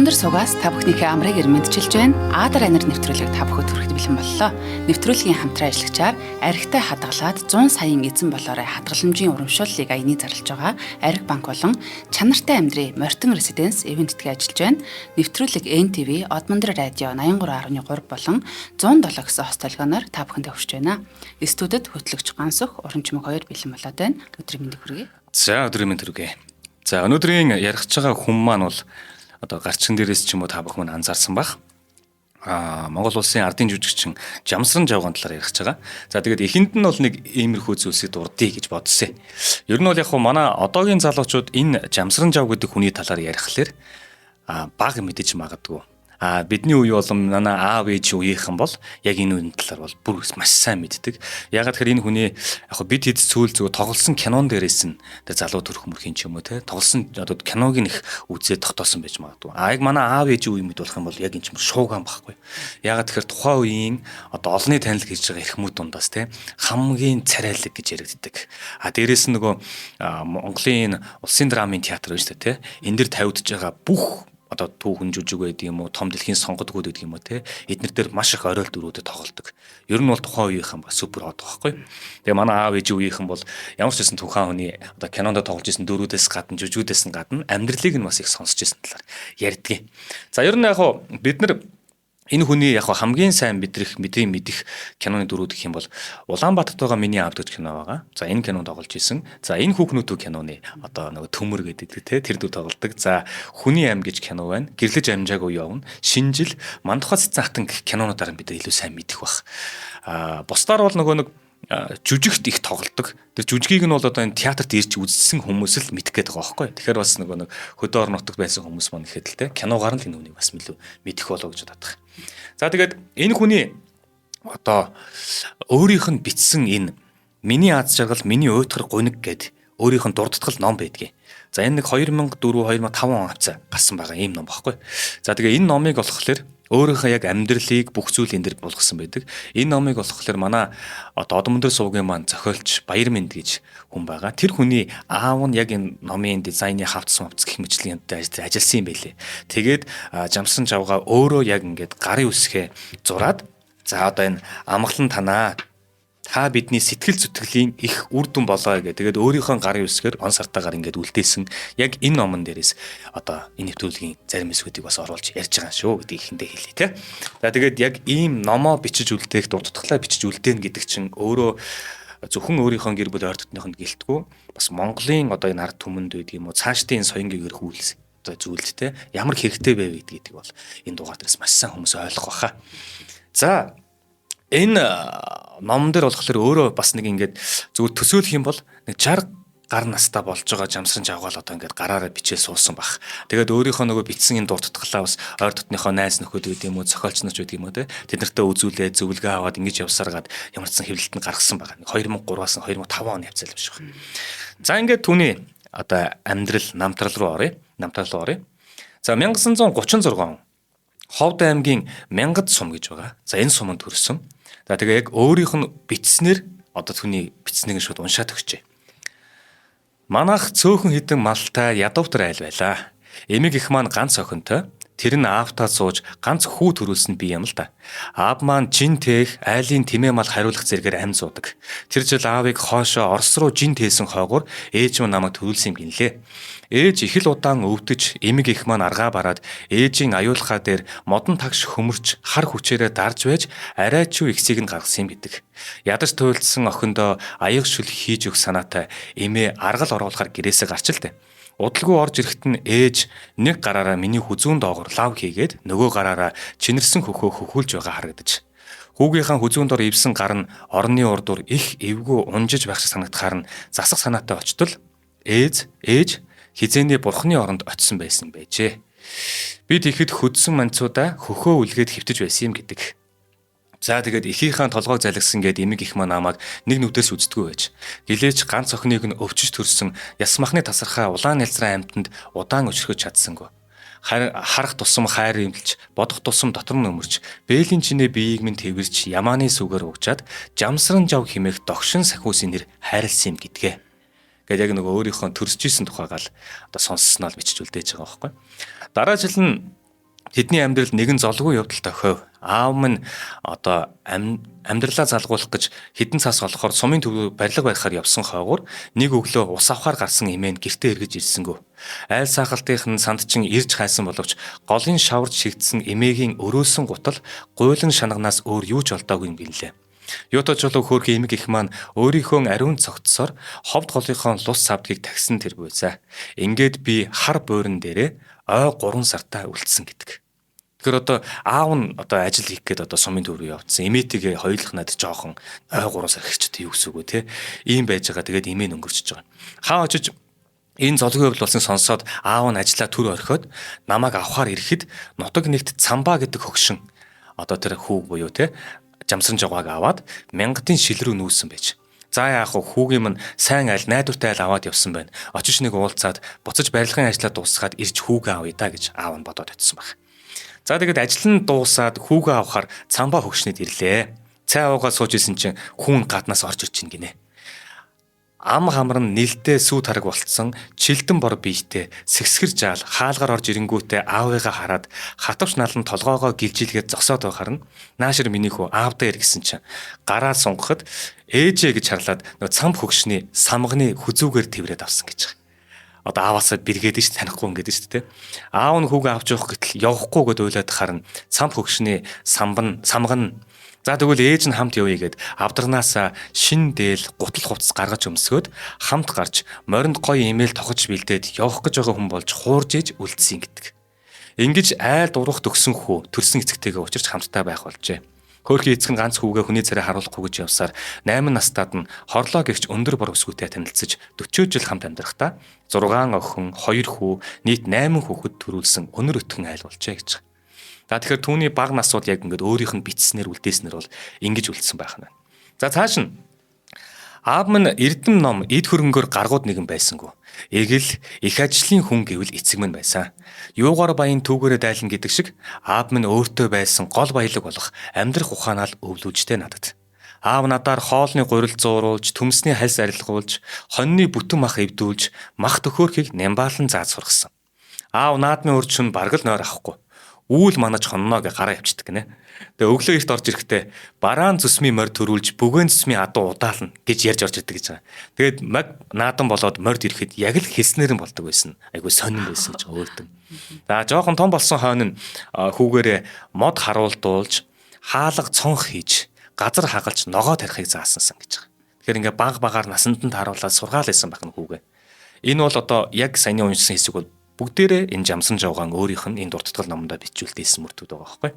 Одмондөр суугаас та бүхнийхээ амрыг мэдчилж байна. Аадар анир нэвтрүүлэг та бүхэнд хүрэхэд бэлэн боллоо. Нэвтрүүлгийн хамтран ажиллагчаар архитай хадгалаад 100 саяын эзэн болоорой хадгаламжийн урамшууллыг аяны зарлж байгаа Архи банк болон Чанартай амьдрий Мортон Резиденс ивэнтдгээ ажиллаж байна. Нэвтрүүлэг NTV, Одмондөр радио 83.3 болон 107 гэсэн хост толгойноор та бүхэндээ хүрч байна. Студид хөтлөгч Гансөх, Урамчмаг 2 бэлэн болоод байна. Өдрийн мэндийг хүргэе. За өдрийн мэнд хүргэе. За өнөөдрийн ярих байгаа хүн маань бол одоо гарчхан дээрээс ч юм уу та бүхэн анзаарсан баг. Монгол улсын ардын жүжигчин Жамсран Жавган талаар ярих байгаа. За тэгээд эхэнд нь бол нэг иймэрхүү зүйлсийг дурдъя гэж бодсон. Ер нь бол яг хуу манай одоогийн залуучууд энэ Жамсран Жав гэдэг хүний талаар ярихлаэр баг мэдэж магадгүй. Бидний үе болон манай аав ээж үеийнхэн бол яг энэ үеийн талаар бол бүр маш сайн мэддэг. Ягаад гэхээр энэ хүний яг бид хэд сүүл зүгээр тоглосон кинон дээрээс нь залуу төрх мөрхийн ч юм уу те тоглосон одоо киног их үзээд тогтоосон байж магадгүй. Яг манай аав ээж үеийн мэд болох юм бол яг энэ ч юм шуугаан байхгүй. Ягаад гэхээр тухайн үеийн одоо олонний танил хийж байгаа эрхмүүд дундаас те хамгийн царайлаг гэж яригддаг. Дээрээс нь нөгөө Монголын улсын драмын театр байна шүү дээ те. Энэ дэр тавигдж байгаа бүх одоо түүхэн жүжиг байдаг юм уу, том дэлхийн сонгодгууд байдаг юм уу те. Эднэр дээр маш их оройл дөрүүдэд тоглолдог. Ер нь бол тухайн үеийнхэн ба супер хот байхгүй. Тэгээ манай аав ээж үеийнхэн бол ямар ч байсан тухайн хүний одоо кинонд тоглож исэн дөрүүдээс гадна жүжигүүдээс нь гадна амьдралыг нь бас их сонсч исэн талаар ярьдгийг. За ер нь яг хуу бид нар энэ хүний яг хамгийн сайн мэдэх киноны дөрүүд гэх юм бол Улаанбаатарт байгаа миний аав гэж кино байгаа. За энэ кинонд тоглож исэн. За энэ хүүхнүүдүү киноны одоо нэг төмөр гэдэг те тэр дүү тоглодог. За Хүний ам гэж кино байна. Гэрлэж амжаагүй явна. Шинжил, Мандухай цэцэн хатан гэх кинонуудаар бид илүү сайн мэдэх бах. Бусдаар бол нөгөө нэг жүжигт их тоглодог. Тэр жүжигийг нь бол одоо энэ театрт ирж үзсэн хүмүүс л мэдэх гээд байгаа байхгүй. Тэгэхээр бас нөгөө нэг хөдөө орон нутагт байсан хүмүүс маань ихэд л те киногаар нь энэ хүнийг бас мэдэх болоо гэж боддог. За тэгээд энэ хүний одоо өөрийнх нь бичсэн энэ миний аз жаргал, миний уйтгар гуниг гэд өөрийнх нь дурдтгал ном байдгийг. За энэ нэг 2004-2005 он авцаа гарсан байгаа ийм ном багхгүй. За тэгээ энэ номыг болохоор өөрийнхөө яг амьдралыг бүх зүйл энэ дэр болгосон байдаг. Энэ номыг болохоор манай одоо Одмондөр суугийн маань зохиолч Баярмэнд гэж хүн байгаа. Тэр хүний аав нь яг энэ номын дизайны хавц гэх мэтлэн ажилласан юм байлээ. Тэгээд Жамсран Жавгаа өөрөө яг ингээд гарын үсгээ зураад за одоо энэ амгалан танаа та бидний сэтгэл зүтгэлийн их үр дүн болоо гэх. Тэгээд өөрийнхөө гарын үсгээр он сартаагаар ингээд үлдээсэн яг энэ номон дээрээс одоо энэ нэвтрүүлгийн зарим хэсгүүдийг бас оруулж ярьж байгаа шүү гэдгийг эхэндээ хэлье те. За тэгээд яг ийм номоо бичиж үлдээх, дурдтгалаа бичиж үлдээн гэдэг чинь өөрөө зөвхөн өөрийнхөө гэр бүл ойр дотныхонд гэлтгүү бас Монголын одоо энэ ард түмэнд байдаг юм уу цаашдын соёнгийн эрх үйлс одоо зүйлд те ямар хэрэгтэй байв гэдэг бол энэ дугаар дээрээс маш сайн хүмүүс ойлгох байхаа. За энэ номон дээр болохоор өөрөө бас нэг ингээд зүгээр төсөөлөх юм бол нэг 60 гар настай болж байгаа Жамсран Жавгаал одоо ингээд гараараа бичээ суусан баг. Тэгээд өөрийнхөө нөгөө бичсэн энэ дурдтгалаа бас ойр дотныхоо найз нөхөд гэдэг юм уу, зохиолч нар ч гэдэг юм уу те. Тэд нартай үзүүлээд зөвлөгөө аваад ингэж явсараад ямар ч сан хэвлэлтэнд гаргасан байгаа. 2003-аас 2005 оны явцал юм шиг байна. За ингээд түүний одоо амьдрал намтрал руу оръё. За 1936 он Ховд аймгийн Мянгад сум гэж байгаа. За энэ суманд төрсөн. За тэгээ яг өөрийнх нь бичснээр одоо түүний бичснийг шууд уншаад өгчээ. Манайх цөөхөн хідэн малтай ядуутар айл байлаа. Эмэг их маань ганц охинтой. Тэр нь аавтаа сууж ганц хүү төрүүлсэн би юм л да. Аав маань жин тээх айлын тэмээ мал хариулах зэргээр ам зуудаг. Тэр жил аавыг хоошоо Орос руу жин тээсэн хойгоор ээж нь намайг төрүүлсэн юм гинлээ. Ээж их л удаан өвдөж эмэг их маань аргаа бараад ээжийн аюулхаа дээр модон тагш хөмөрч хар хүчээрээ дарж байж арай ч ихсийг нь гаргасан юм гэдэг. Ядарч туйлдсан охиндоо аяг шүл хийж өгөх санаатай эмээ аргал оруулахар гэрээсээ гарч л дээ. Удалгүй орж ирэхэд нь ээж нэг гараараа миний хүзүүн доогоор лав хийгээд нөгөө гараараа чинэрсэн хөхөө хөхүүлж байгаа харагдаж. Хүүгийнхаа хүзүүн дор ивсэн гар нь орны урдуур их эвгүй унжиж байх шиг санагдахаар нь засах санаатай очтол ээж хизээний бурхны оронд очисон байсан байжээ. Бид ихэд хөдсөн манцуудаа хөхөө үлгээд хөвтөж байсан юм гэдэг. За тэгээд эхийнхээ толгойг залгсан гээд эмэг их маань намайг нэг нүдээс үздэггүй байж. Гэлээч ганц охиныг нь өвчж төрсөн яс махны тасархаа улаан ялзраа амьтанд удаан өчрөхөж чадсангүй. Харах тусам хайр имлж, бодох тусам дотор нь өмөрч, бээлийн чинээ биеийг минь тэрвэрч ямааны сүгээр угчаад Жамсран Жав хэмээх догшин сахиусын нэр хайрлсан юм гэдгээ. Гэтэл яг нөгөө өөрийнхөө төрсөж исэн тухайгаал одоо сонссноо л бичиж үлдээж байгаа байхгүй. Дараа жил нь тэдний амьдралд нэгэн золгүй явдал тохиов. Аав минь одоо амьдралаа залгуулах гэж хідэн цас олохоор сумын төв рүү барилга барихаар явсан хойгоор нэг өглөө ус авахаар гарсан эмээ нь гэртээ эргэж ирсэнгүү. Айл сахалтынх нь санд чин ирж хайсан боловч голын шаварж шигдсэн эмээгийн өрөөсөн гутал гуйлан шанагнаас өөр юу ч олдоогүй юм гэлээ. Юутай ч болов хөөрхөн эмэг их маань өөрийнхөө ариун цогцсоор ховд голынхоо лус савдгийг тагсан тэр буйсаа. Ингээд би хар буурин дээрээ ой 3 сартаа үлдсэн гэдэг. Тэгэхээр одоо аав нь одоо ажил хийх гээд одоо сумын төв рүү явцсан. Эмээтэйгээ хоёулах надад жоохон ой 3 сар ихчтэй юу гэсэн үг вэ те. Ийм байж байгаа. Тэгээд эмээ нь өнгөрчөж байгаа. Хаа очиж энэ золгүй хувьд болсон сонсоод аав нь ажиллаа төр орхиод намайг авахаар ирэхэд нутаг нэгт цамбаа гэдэг хөгшин одоо тэр хүүг буюу те жамсран жавгааг аваад мянгатын шил рүү нүүсэн байж. За яах вэ? Хүүгийн минь сайн айл найдвартай айл аваад явсан байна. Очиж нэг уулзаад буцаж барилгын ажлаа дуусгаад ирж хүүгээ авъя да гэж аав нь бодоод очсон баг. За тэгээд ажил нь дуусаад хүүгээ авахар цамбаа хөгшнөд ирлээ. Цай уугаа сууж исэн чинь хүүн гаднаас орж ирж гинэ. Ам хамар нь нэлдээ сүү тараг болцсон чилдэн бор биетэй сэгсгэр жаал хаалгаар орж ирэнгүүтээ аавыгаа хараад хатавч налан толгоогоо гэлжилгээд зогсоод байхаар нь наашир миний хүү аавдаа иргэсэн чинь гараа сунгахад ээжээ гэж харлаад нөө цам хөгшний самганы хүзүүгээр тэврээд авсан гэж байгаа. Одоо ааваасаа бэргээд ш танихгүй ингээд ш тэ. Аав нь хүүгээ авч явах гэтэл явахгүй гэд уйлаад харна цам хөгшний самган. За тэгвэл ээж нь хамт явъя гэд авдарнаасаа шин дээл гутал хувцас гаргаж өмсгөөд хамт гарч моринд гоё имэйл тогож бэлдээд явах гэж байгаа хүн болж хуурж ээж үлдсэн гэдэг. Ингиж айл дурах төгсөн хүү төрсөн эцэгтэйгээ учирч хамтдаа байх болжээ. Хөөрхөн эцэг нь ганц хүүгээ хүний царай харуулахгүй гэж явсаар 8 настад нь хорлоо гэгч өндөр бор өсгүүтэй танилцж 40 жил хамт амьдрахдаа 6 охин, 2 хүү, нийт 8 хүүхэд төрүүлсэн өнөр өтгөн айл болжээ гэж. За тэгэхээр түүний бага насууд яг ингээд өөрийнх нь битснэр үлдээснэр бол ингэж үлдсэн байх нь. За цааш нь аав минь эрдэм ном эд хөрөнгөөр гаргууд нэгэн байсангүй. Эгэл их ажлын хүн гэвэл эцэг минь байсан. Юугаар баян түүгээрээ дайлан гэдэг шиг аав минь өөртөө байсан гол баялаг болох амьдрах ухаанаа өвлүүжтэй надад. Аав надаар хоолны гурил зууруулж, төмсний хальс арилгуулж, хоньны бүтэн мах эвдүүлж, мах төхөөрхийг нямбаалан зааж сургасан. Аав наадмын урьд шөнө бараг л нойр авахгүй. Үүл манаж хонноо гэ гараа явчихдаг гинэ. Тэгээ өглөө эрт орж ирэхдээ бараан зүсмийн морь төрүүлж бөгөөн зүсмийн адуу удаална гэж ярьж орж ирдэг гэж байгаа. Тэгээд маг наадан болоод морьд ирэхэд яг л хэлснээр нь болдог байсан. Айгуу сонирн байсан гэж өөртөө. За жоохон том болсон хойно нь хүүгээрээ мод харуулдуулж хаалга цонх хийж газар хагалж ногоо тарихыг заасансан гэж байгаа. Тэгэхээр ингээ баг багаар насанд нь тааруулаад сургаал байсан байх нь хүүгээ. Энэ бол одоо яг саяны уншсан хэсэг бол бүгдээрээ энэ жамсан жавгаан өөрийнх нь энэ дуртгал номондоо бичүүлдээсэн мөртүүд байгаа байхгүй.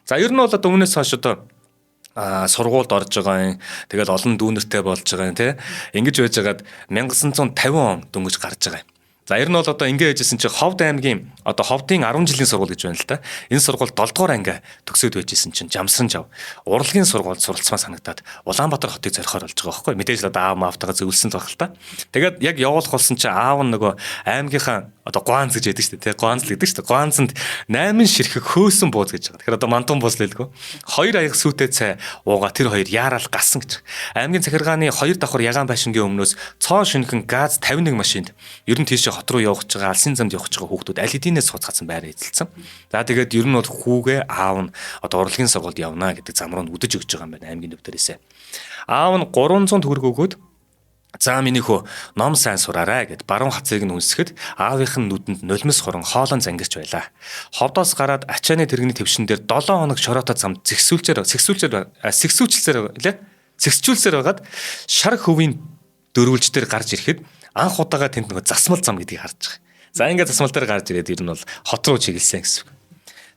За ер нь бол одоо өмнөөс хойш одоо сургуульд орж байгаа юм. Тэгэл олон дүүнертэй болж байгаа юм тий. Ингэж байжгаад 1950 он дөнгөж гарч байгаа юм. За ер нь бол одоо ингэ яжсэн чинь Ховд аймгийн одоо Ховдын 10 жилийн сургууль гэж байна л да. Энэ сургууль 7 дугаар анги төгсөөд байжсэн чинь жамсан жав. Урлагийн сургуульд суралцмаа санагдаад Улаанбаатар хотыг зорихоор болж байгаа байхгүй. Мэдээж л одоо аав маавтайгаа зөвлөсөн байх л та. Тэгээд яг явуулах болсон чинь аав нь нөгөө аймгийнхаа одоо Гуанз гэж яддаг шүү дээ. Гуанз л гэдэг шүү дээ. Гуанзанд 8 ширхэг хөөсөн бууз гэж байгаа. Тэгэхээр одоо мантун бууз л хэлгөө. 2 аяг сүйтэй цай ууга тэр хоёр яарал гасан гэж. Аймгийн захиргааны 2 давхар ягаан байшингийн өмнөөс цоо шинхэн газ 51 машинд ер нь тийш хот руу явах гэж байгаа, алсын замд явах гэж байгаа хүүхдүүд аль хэдийнээс суцгаасан байраа эзэлсэн. За тэгээд ер нь бол хүүгээ аав нь одоо урлагийн сургуульд явна гэдэг зам руу үдэж өгч байгаа юм байна аймгийн төвдөрөөсөө. Аав нь 300 төгрөг өгөөд за миний хөө ном сайн сураарай гэд баруун хацыг нь үнсгэхэд аавынх нь нүдэнд нулимс хорон хоолон зангирч байлаа. Ховдоос гараад ачааны тэрэгний твшин дээр 7 хоног шороотоо замд зэгсчүүлсээр байгаад шар хөвийн дөрвөлж дээр гарч ирэхэд анх удаага тэнд нөгөө засмал зам гэдгийг харж байгаа. За ингээд засмал дээр гарч ирээд ер нь бол хот руу чиглэсэн гэсэн үг.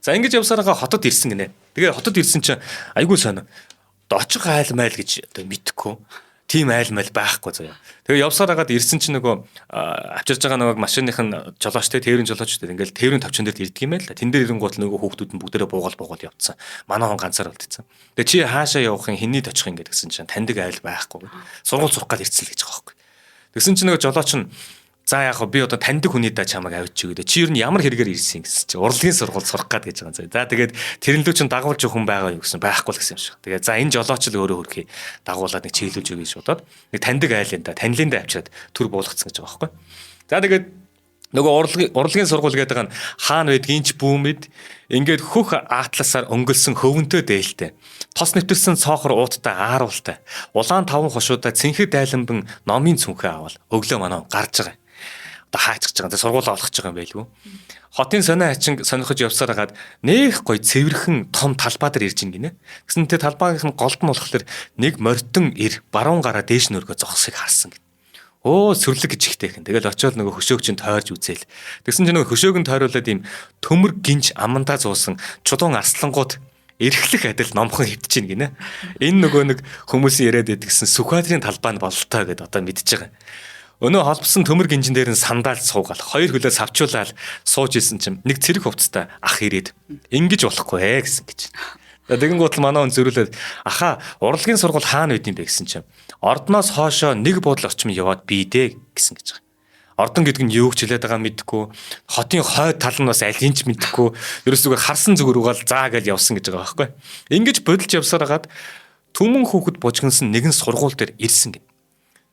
За ингэж явсараа хотод ирсэн гинэ. Тэгээ хотод ирсэн чинь айгүй сонио. Очих айл майл гэж одоо мэдхгүй. Тим айл майл байхгүй заяа. Тэгээ явсаар хагаад ирсэн чинь нөгөө авчирж байгаа нөгөө машиных нь жолоочтой тээврийн жолоочтой ингээл тээврийн тавчин дээр ирдэг юм байл та. Тэн дээр ирэнгуут нөгөө хүүхдүүд нь бүгдээрээ буугаал явцсан. Манай хон ганцаар болдсон. Тэгээ чи хаашаа явахын хинний очих юм гэдгсэн чинь таньдаг айл байхгүй. Сургууль сурах гал ирсэн л гэж байгаа байхгүй. Тэгсэн чинь нөгөө жолооч нь за яг би одоо таньдаг хүний да чамайг авчиж өгдөө. Чи ер нь ямар хэрэгээр ирсэн гэсэн чи урлагийн сургууль сурах гээд гэж байгаа юм. За тэгээд тэрнлүү чин дагуулж өгөх хүн байгаа юу гэсэн байхгүй л гэсэн юм шиг. Тэгээд за энэ жолооч л өөрөө хөрхий дагуулад нэг чиглүүлж өгье гэж бодоод нэг таньдаг айлын да танилын да авчираад төр буулгацсан гэж байгаа байхгүй. За тэгээд Нөгөө урлагийн сургууль гэдэг нь хаана байдгийг ч бүүмэд ингээд хөх аатласаар өнгөлсөн хөвөнтэй дээлтэй. Тос нэвтэрсэн цоохор ууттай ааруултай. Улаан таван хушуудаа цэнхэр дайланбан номын цүнхээ авал өглөө манай гарч байгаа. Одоо хаачих байгаа. Сургуулаа олгож байгаа юм байлгүй. Хотын сонио хачин сонирхож явсаар хагаад нэх гой цэвэрхэн том талбай дээр ирж ин гинэ. Тэгсэн тэ талбайгийн голд нь болохоор нэг морьтон ир баруун гараа дээш нөргөө зогсыг харсан. Оо сүрлэг гэж ихтэйхэн. Тэгэл очиод нөгөө хөшөөгчөнд тойрж үзээл. Тэгсэн чинь нөгөө хөшөөг нь тойруулаад ийм төмөр гинж амандаа зуусан чулуун арслангууд эрхлэх адил номхон хөвтөж гинэ. Энэ нөгөө нэг хүмүүсийн яриад байдгсэн Сүхбаатарын талбай нь бололтой гэдээ одоо мэдчихэж байгаа. Өнөө холбосон төмөр гинжин дээр нь сандаал суугаал хоёр хөлөө савчуулаад сууж исэн чинь нэг цэрэг хувцастай ах ирээд ингэж болохгүй ээ гэсэн гэж. Тэгэн гутал манай хүн зөрүүлээд аха урлагийн сургууль хаана байд юм бэ гэсэн чинь ордноос хоошоо нэг буудлын орчим яваад бийдээ гэсэн гэж байгаа. Ордон гэдэг нь юу гэж хэлээд байгаа мэдэхгүй, хотын хойд тал нь бас аль хинч мэдэхгүй, ерөөсөө харсан зүгээр угаал заа гэж явсан гэж байгаа байхгүй. Ингэж бодолж явсаар хагаад түмэн хүүхэд бужигнсан нэгэн сургууль дээр ирсэн гин.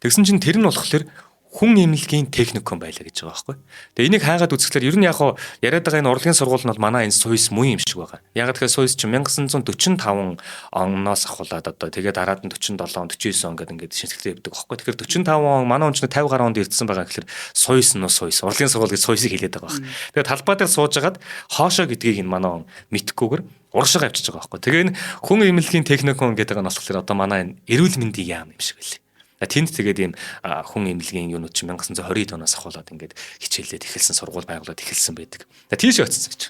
Тэгсэн чинь тэр нь болохоор хүн эмнэлгийн техникум байлаа гэж байгаа байхгүй. Тэгээ энийг хайгаад үзэхлээр ер нь яг хоо яриад байгаа энэ урлагийн сургууль нь бол манай энэ Суйс муу юм шиг байгаа. Яг тэгэхээр Суйс чинь 1945 оноос ахуулаад одоо тэгээд дараад нь 47 он 49 он гэдэг ингээд шинжилгээ явдаг байхгүй. Тэгэхээр 45 он манай хүн чинь 50 гаруй онд ирдсэн байгаа гэхээр Суйс нь Суйс урлагийн сургууль гэж Суйсыг хэлээд байгаа байхгүй. Тэгээд талбай дээр суужгаад хоошоо гэдгийг энэ манай хүн мэдхгүйгээр урагшаа авчиж байгаа байхгүй. Тэгээ энэ хүн эмнэлгийн техникум гэдэг нь болохоор одоо манай энэ эрүүл мэндийн яам юм шиг байлээ. Тэнд тэгээд ийм хүн эмнэлгийн юунууд чинь 1920 оноос ахуулаад ингээд хичээлээд эхэлсэн сургууль байгуулад эхэлсэн байдаг. Тийш очсон гэж.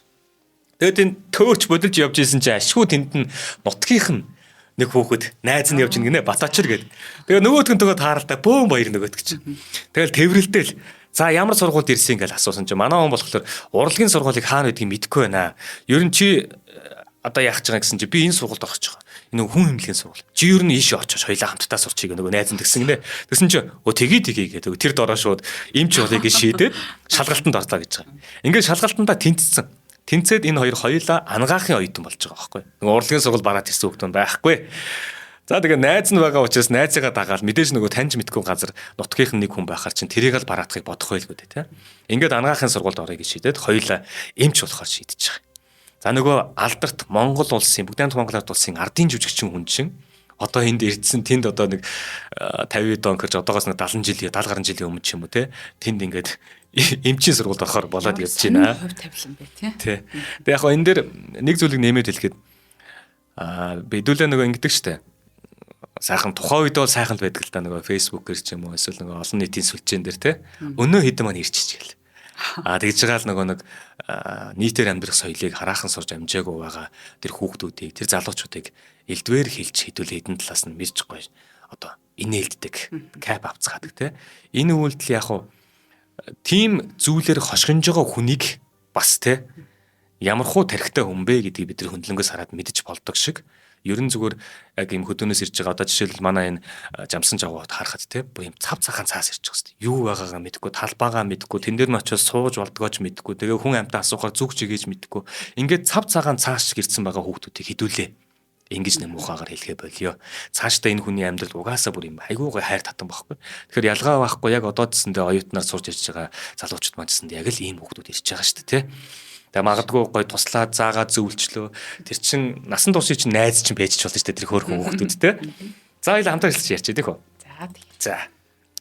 Тэгээд энэ төөч бодолж явж исэн чинь ашгүй тэнд нь нутгийнх нь нэг хүүхэд найз нь явж ин гинэ Батачир гээд. Тэгээд нөгөөдгөн төгөө тааралтай бөөм баяр нөгөөдг чинь. Тэгэл тэврэлтэл за ямар сургуульд ирсэн гэж асуусан чинь манай хүн болохоор урлагийн сургуулийг хаана байдгийг мэдэхгүй байна. Ер нь чи одоо яах гэж байгаа гэсэн чи би энэ сургуульд орох гэж байгаа. Энэ хүн эмнэлгийн сургууль. Чи ер нь ийш очиж хоёлаа хамтдаа сурчиг нөгөө найз нь тэгсэн гинэ. Тэгсэн чи тгий гэдэг тэр дороо шууд эмч болыг шийдээд шалгалтанд орлоо гэж байгаа. Ингээд шалгалтандаа тэнцсэн. Тэнцээд энэ хоёлаа ангаахын оюутан болж байгаа байхгүй. Нөгөө урлагийн сургууль бараад ирсэн хүмүүс байхгүй. За тэгээ найз нь байгаа учраас найзыгаа дагаал мэдээж нөгөө таньж мэдгүй газар нутгийнх нь нэг хүн байхаар чинь тэрийг л бараадахыг бодох байлгүй дээ, тийм. Ингээд ангаахын сургуульд орё гэж шийдээд хоёлаа эмч болохоор шийдэж байгаа. За нөгөө алдарт Монгол улсын бүгд Монгол ард улсын ардын жүжигчин хүн чинь одоо энд ирдсэн тэнд одоо нэг 50 он гэж одоогоос нэг 70 гаруй жилийн өмнө ч юм уу те тэнд ингээд эмчийн сургуульд орохоор болоод явж байна. Хувь тавилан бай тий. Тэгээ яг хоо энэ дээр нэг зүйлийг нэмээд хэлэхэд бидүүлээ нөгөө ингэдэг штэ. Сайхан тухайн үед бол сайхан л байдаг л да нөгөө фэйсбүүкээр ч юм уу эсвэл нөгөө олон нийтийн сүлжээн дээр те өнөө хэдэн маань ирчихэж гээл. Тэгж байгаа л нөгөө нэг нийтээр амьдрах соёлыг хараахан сурж амжаагүй байгаа тэр хүүхдүүдийг тэр залуучуудыг элдвээр хэлж хэдүүл хэдэн талаас нь мэрж гоё одоо инээлддэг кап авцгаадаг те энэ үйлдэл яг хуу тийм зүйлээр хошгинж байгаа хүнийг бас те ямар хуу тархитай хүн бэ гэдгийг бид нар хөндлөнгөөс хараад мэдэж болдог шиг ерөн зүгээр яг юм хөдөөнөөс ирж байгаа одоо жишээлбэл манай энэ жамсан жагууд харахад те бүр юм цав цагаан цаас ирж байгаа шүү дээ. Юу байгаагаа мэдэхгүй, талбайгаа мэдэхгүй, тэн дээр нь очиж сууж болдгооч мэдэхгүй, тэгээ хүн амьтаа асуухаар зүг чигээч мэдэхгүй. Ингээд цав цагаан цаас шиг ирсэн байгаа хүүхдүүдийг хідүүлээ. Ингэж нэг муухагаар хэлгээ болио. Цаашдаа энэ хүний амьдрал угаасаа бүр юм айгуугай хайр татан байхгүй. Тэгэхээр ялгаа байхгүй яг одоо гэсэндээ оюутнаар сурж ирж байгаа залуучууд маань гэсэндээ яг л ийм хүүхдүүд ирж байгаа шүү дээ те. Тэгээ магадгүй гой туслаад заагаа зөвлчлөө. Тэр чин насан туршийн чин найз чин байж ч болно шүү дээ тэр хөөрхөн хүүхдүүд те. За хоёул хамтар хэлж ярьчих тийх үү.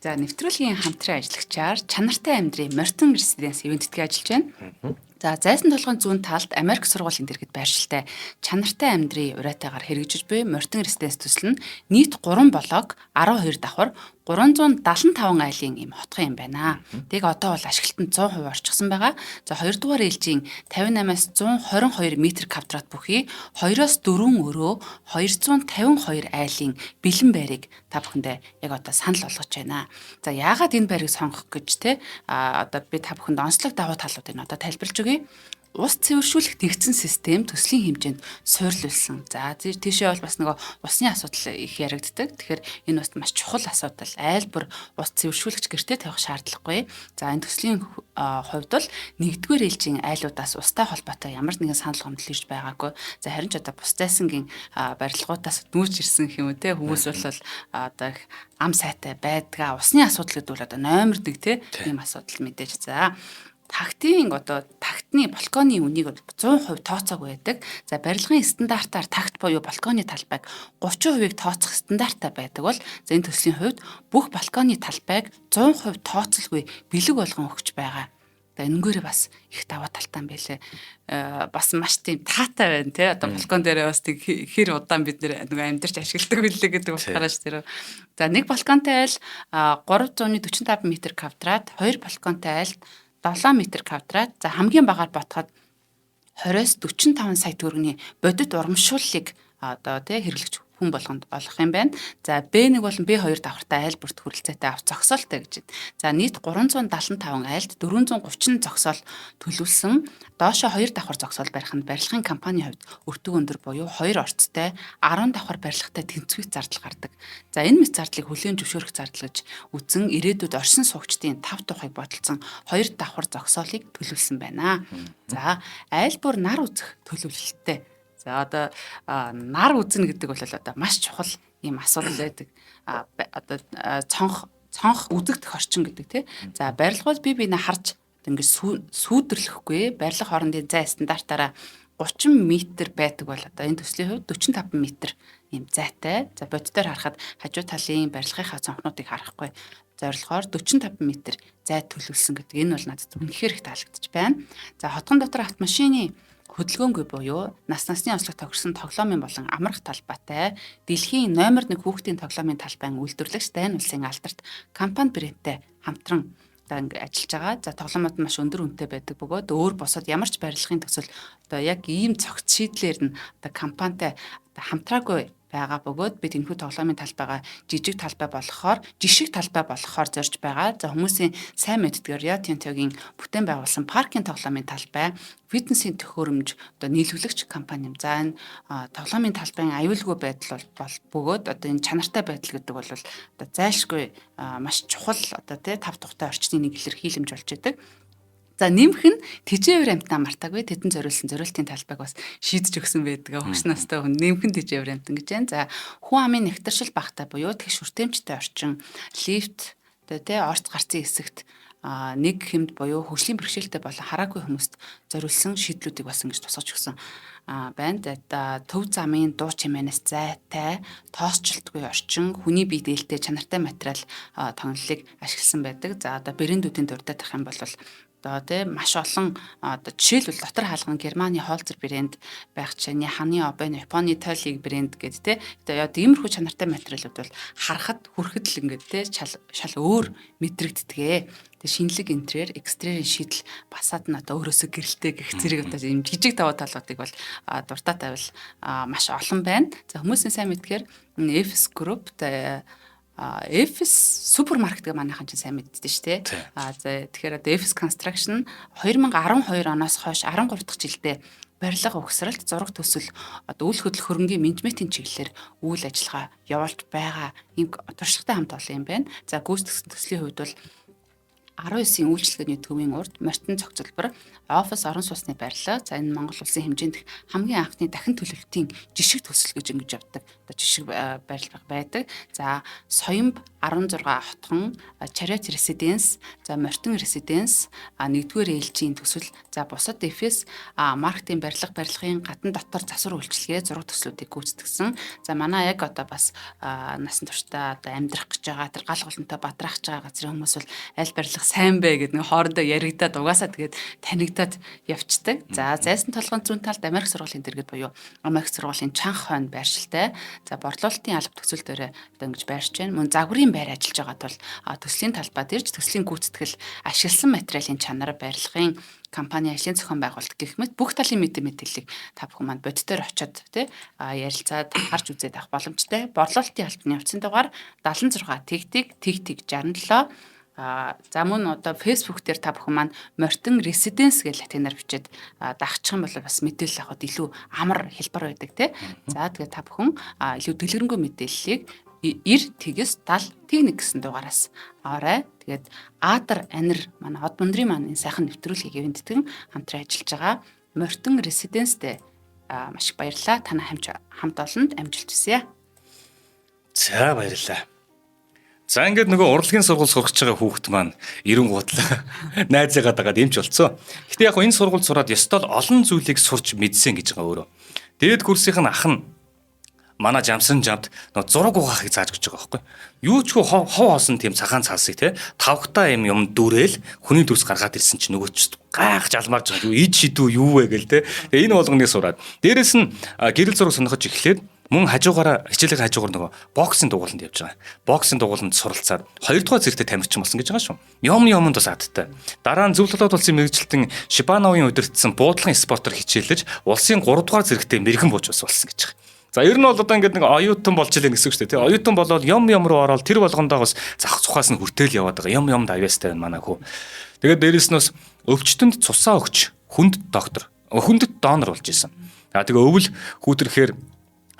За нэвтрүүлгийн хамтран ажиллагчаар чанартай амьдрын Мортон резиденс ивэнттэйг ажиллаж байна. За зайсан толгойн зүүн талд Америк сургуулийн дэргэд байршилтай чанартай амьдрын уриатайгаар хэрэгжиж буй Мортон резиденс төсөл нь нийт 3 блок 12 давхар 375 айлын юм хотхон юм байна. Тэг одоо бол ашиглалтанд 100% орчихсон байгаа. За 2 дугаар ээлжийн 58-аас 122 м2 бүхий 2-оос 4 өрөө 252 айлын бэлэн байрыг та бүхэндээ яг одоо санал болгож байна. За яагаад энэ байрыг сонгох гэж те одоо би та бүхэнд онцлог давуу талуудыг одоо тайлбарлаж өгье. Ус цэвэршүүлэх нэгдсэн систем төслийн хэмжээнд суйрлуулсан. За тийшээ бол бас нөгөө усны асуудал их яригддаг. Тэгэхээр энэ бас маш чухал асуудал. Айл бүр ус цэвэршүүлэгч гэртээ тавих шаардлагагүй. За энэ төслийн хувьд бол нэгдүгээр ээлжийн айлуудаас устай холбоотой ямар нэгэн санал гомдол ирж байгаагүй. За харин ч одоо бус зайсангийн барилгуудаас нүүж ирсэн юм уу те хүмүүс бол одоо ам сайтай байдгаа. Усны асуудал гэдэг бол одоо номер 1 те ийм асуудал мэдээж. За тагтын одоо тагтны балконы үнийг 100% тооцоог байдаг. За барилгын стандартаар тагт буюу балконы талбайг 30%-ийг тооцох стандарттай байдаг бол за энэ төслийн хувьд бүх балконы талбайг 100% тооцолгүй бэлэг болгон өгч байгаа. Энэнгээрээ бас их даваа талтай юм байлээ. Бас маш тийм таатай байна тий. Одоо балкон дээрээ бас тэг хэр удаан бид нөгөө амьдарч ашигладаг билээ гэдэг утгаараас тэр. За нэг балконтой айл 345 м квадрат, хоёр балконтой айл 7 м квадрат. За хамгийн багаар ботход 20-с 45 сая төгрөгийн бодит урамшууллыг одоо тий хэрэглэгч хүн болгонд олох юм байна. За B1 болон B2 давхартай айл бүрт хүрэлцээтэй авч зогсоолтой гэж байна. За нийт 375 айлд 430 зогсоол төлөвлөсөн. Доошо 2 давхар зогсоол барих нь барилгын компанийн хувьд өртөг өндөр буюу 2 орцтой 10 давхар барилгатай тэнцвэх зардал гардаг. За энэ мэт зардлыг хүлээн зөвшөөрөх зардал гэж үзэн ирээдүйд оршин суугчдын 5 тухайг бодолцсон 2 давхар зогсоолыг төлөвлөсөн байна. За айл бүр нар үзэх төлөвлөлттэй. За одоо нар үзнэ гэдэг бол одоо маш чухал ийм асуудал байдаг. Одоо цонх үзэгдэх орчин гэдэг тий. За барилгууд бие харж ингээд сүйдэрлэхгүй барилга хоорондын зай стандартаараа 30 м байдаг бол одоо энэ төслийн хувьд 45 м ийм зайтай. За бодитоор харахад хажуу талын барилгынхаа цонхнуудыг харахгүй зорилгоор 45 м зай төлөвлөсөн гэдэг энэ бол надад үнэхээр их таалагдчих байна. За хотгон дотор автомашины хөдөлгөөнгүй буюу насны онцлог тохирсон тоглоомын болон амрах талбайтай дэлхийн номер 1 хүүхдийн тоглоомын талбайн үйлдвэрлэгч Дайн улсын алдарт компани брендтэй хамтран ингээд ажиллаж байгаа. За тоглоомод нь маш өндөр үнэтэй байдаг бөгөөд өөр босоод ямар ч барилгын төсөл одоо яг ийм цогц шийдлэр нь одоо компанитай хамтраагүй байгаа бөгөөд бид энэхүү тоглоомын талбайгаа жижиг талбай болгохоор зорж байгаа. За хүмүүсийн сайн мэддгээр Rio Tinto-гийн бүтээн байгуулсан паркийн тоглоомын талбай фитнесийн төхөөрөмж одоо нийлүүлэгч компани юм. За энэ тоглоомын талбайн аюулгүй байдал бол бөгөөд одоо энэ чанартай байдал гэдэг бол одоо зайлшгүй маш чухал одоо тий тав тухтай орчны нэг илэрхийлэмж болж байдаг. За нэмэх нь тэжээвэр амтнаа мартаагүй тэдэн зориултын талбайг бас шийдэж өгсөн байдаг. Хөгш настай хүн нэмэх нь тэжээвэр амтан гэж байна. За хүн амын нэгтаршил багтай буюу тэгш хүртээмжтэй орчин лифт тэ орц гарцын хэсэгт нэг хэмд буюу хөгжлийн бэрхшээлтэй болон хараагүй хүмүүст зориулсан шийдлүүдийг бас ингэж тусгаж өгсөн байна. За төв замын дуу чимээнээс зайтай тоосчлтгүй орчин хүний бие дээлтэй чанартай материал тоноллыг ашигласан байдаг. За одоо брэндүүдийн дурдаад ах юм бол одоо тийм маш олон одоо жишээлбэл дотор хаалган Германы Холцер брэнд байх чинь Ханы Обен Японы Тойлиг брэнд гэдэг тийм одоо иймэрхүү чанартай материалууд бол харахад хүрэхэд л ингээд тийм шал өөр мэдрэгддэг. Тэгээ шинэлэг интерьер, экстерьерийн шийдэл басаад нь одоо өөрөөсөө гэрэлтэй гэх зэрэг одоо ийм жижиг даваа талуудыг бол дуртай тавил маш олон байна. За хүмүүсийн сайн мэдгээр Efes Group Efes супермаркет гэх манайхан ч сайн мэддэж штэ. За тэгэхээр одоо Efes Construction 2012 оноос хойш 13 дахь жилдээ барилга угсралт зураг төсөл одоо үйл хөдлөх хөрөнгийн менежментийн чиглэлээр үйл ажиллагаа явуулж байгаа ийм туршлагатай хамт олон юм байна. За гүйцэтгэх төслийн хувьд бол 19-ийн үйлчлэгээний төвийн урд Мартин цогцлбор офис орон сууцны барилга. За энэ Монгол улсын хэмжээнд хамгийн анхны дахин төлөвлөлтийн жишг төсөл гэж ингэж явдаг. Одоо жишг барилга байдаг. За Соёмб 16 хотхон Chariot Residence, за Мартин Residence, нэгдүгээр ээлжийн төсөл, за бусад Efes маркетинг барилгын гадна дотор засвар үйлчлэгээ зураг төслүүдийг гүйцэтгсэн. За манай яг одоо бас насан туршдаа одоо амьдрах гэж байгаа тэр гал голонтой бадрах гэж байгаа газрын хүмүүс бол аль барилга сайн бэ гэдэг нэг хоорондоо яригадаад угаасаа тэгээд танигдаад явцдаг. За зайсан толгойн зүүн талд Америк сургуулийн дэргэд буюу Америк сургуулийн чанх хойно байршилтай. За борлуулалтын алба төсөл дээрээ одоо ингэж байршиж байна. Мөн загварын байр ажиллаж байгаа тул төслийн талбайд ирж төслийн гүйцэтгэл ашигласан материалын чанар барилгын компани ажлын зохион байгуулалт гэх мэт бүх талын мэдээллийг та бүхэн манд бодитоор очиод тий ярилцаад харж үзээд авах боломжтой. Борлуулалтын албаны явцын дугаар 76 тэгтиг 67. За мөн одоо Facebook дээр та бүхэн маань Мартин Residence гэж латинаар бичээд дагчих юм бол бас мэдээлэл авахд илүү амар хэлбэр байдаг тий. За тэгээд та бүхэн илүү дэлгэрэнгүй мэдээллийг 90-70 техник гэсэн дугаараас аваарай. Тэгээд Атар Анир манай од мөндрийн маань энэ сайхан нэвтрүүлгийг эвэнтгэн хамтран ажиллаж байгаа Мартин Residence-тэй маш их баярлалаа. Танай хамт олонд амжилт хүсье. За баярлалаа. За ингээд нөгөө урлагийн сургууль сурах гэж байгаа хүүхэд маань 90 гутлаа найзаагаа дагаад эмч болцсон. Гэтэ яг энэ сургууль сураад ёстой л олон зүйлийг сурч мэдсэн гэж байгаа өөрөө. Дээд курсийнх нь ах нь манай жамсан жамд нөгөө зураг угаахыг зааж гэж байгаа байхгүй. Юу ч хоо хоосон тийм цагаан цаасыг те тавхтаа юм дүрээл хүний дүрс гаргаад ирсэн чинь нөгөө ч гайхаж алмаарж байгаа. Юу ид шидүү юу вэ гэл те. Тэгээ энэ болгоныг сураад. Дээрэс нь гэрэл зураг сонирхож эхлээд мөн хажуугаараа хичээлээ хажуугаар нөгөө боксинг дугууланд явж байгаа. Боксинг дугууланд суралцаад 2 дугаар зэрэгтээ тамирчин болсон гэж байгаа шүү. Юмд бас адтай. Дараа нь Зөв толгойд улсын мэрэгчлэлтэн Шибановын удирдсан буудлагын спортоор хичээлж улсын 3 дугаар зэрэгтээ мэрэгэн бууж болсон гэж байгаа. За ер нь бол одоо ингээд нэг оюутан болж илэн гэсэн үг шүү дээ. Тэ оюутан болоод юм руу ороод тэр болгондоо бас зах цухаас нь хүртэл яваад байгаа. Юмд авьяастай байна манай хүү. Тэгээд дээрэс нь бас өвчтөнд цусаа өгч хүнд доктор, хүндэт донор болж исэн. Тэгээ өвөл хүүтэрхээр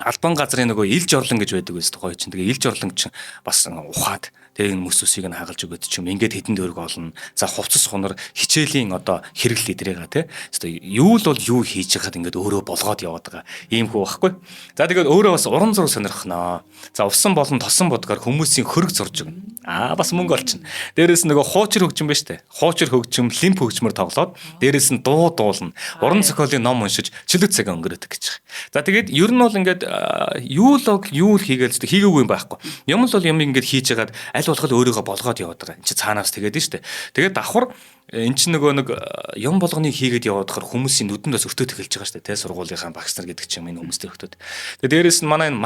албан газрын нөгөө ил жорлон гэж байдаг байсан тухай чинь. Тэгээ ил жорлон чинь бас ухаад тэгээ энэ мөс усыг нь хагалж өгöd ч юм ингээд хэдэн дөрөг олно. За хувцас хунар хичээлийн одоо хэрэгэл идрээга тий. Юу л бол юу хийж байхад ингээд өөрөө болгоод яваад байгаа. Ийм хөө байхгүй. За тэгээд өөрөө бас уран зураг сонирхноо. За усан болон тосон бодгаар хүмүүсийн хөрөг зурж өгнө. Бас мөнгө олчихно. Дээрээс нөгөө хуучир хөгжим ба штэ. Хуучир хөгжим, лимп хөгжмөр тоглоод дээрээс нь дуу дуулна. Уран зохиолын ном уншиж чөлөөт цаг өнгөрөөдөг гэж байгаа. За тэгээд ер нь бол ингээд юу л хийгээл зү хийгээгүй юм байхгүй. Юм л бол юм ингээд хийж ягаад аль болох өөрийгөө болгоод яваад байгаа. Энд чи цаанаас тэгээд нь штэ. Тэгээд давхар эн чинь нөгөө нэг юм болгоныг хийгээд яваад хахаар хүмүүсийн нүдэнд бас өртөөд эхэлж байгаа штэ. Тэ сургуулийнхаа багш нар гэдэг чинь энэ хүмүүстэй өртөөд. Тэгээд дээрээс нь манай энэ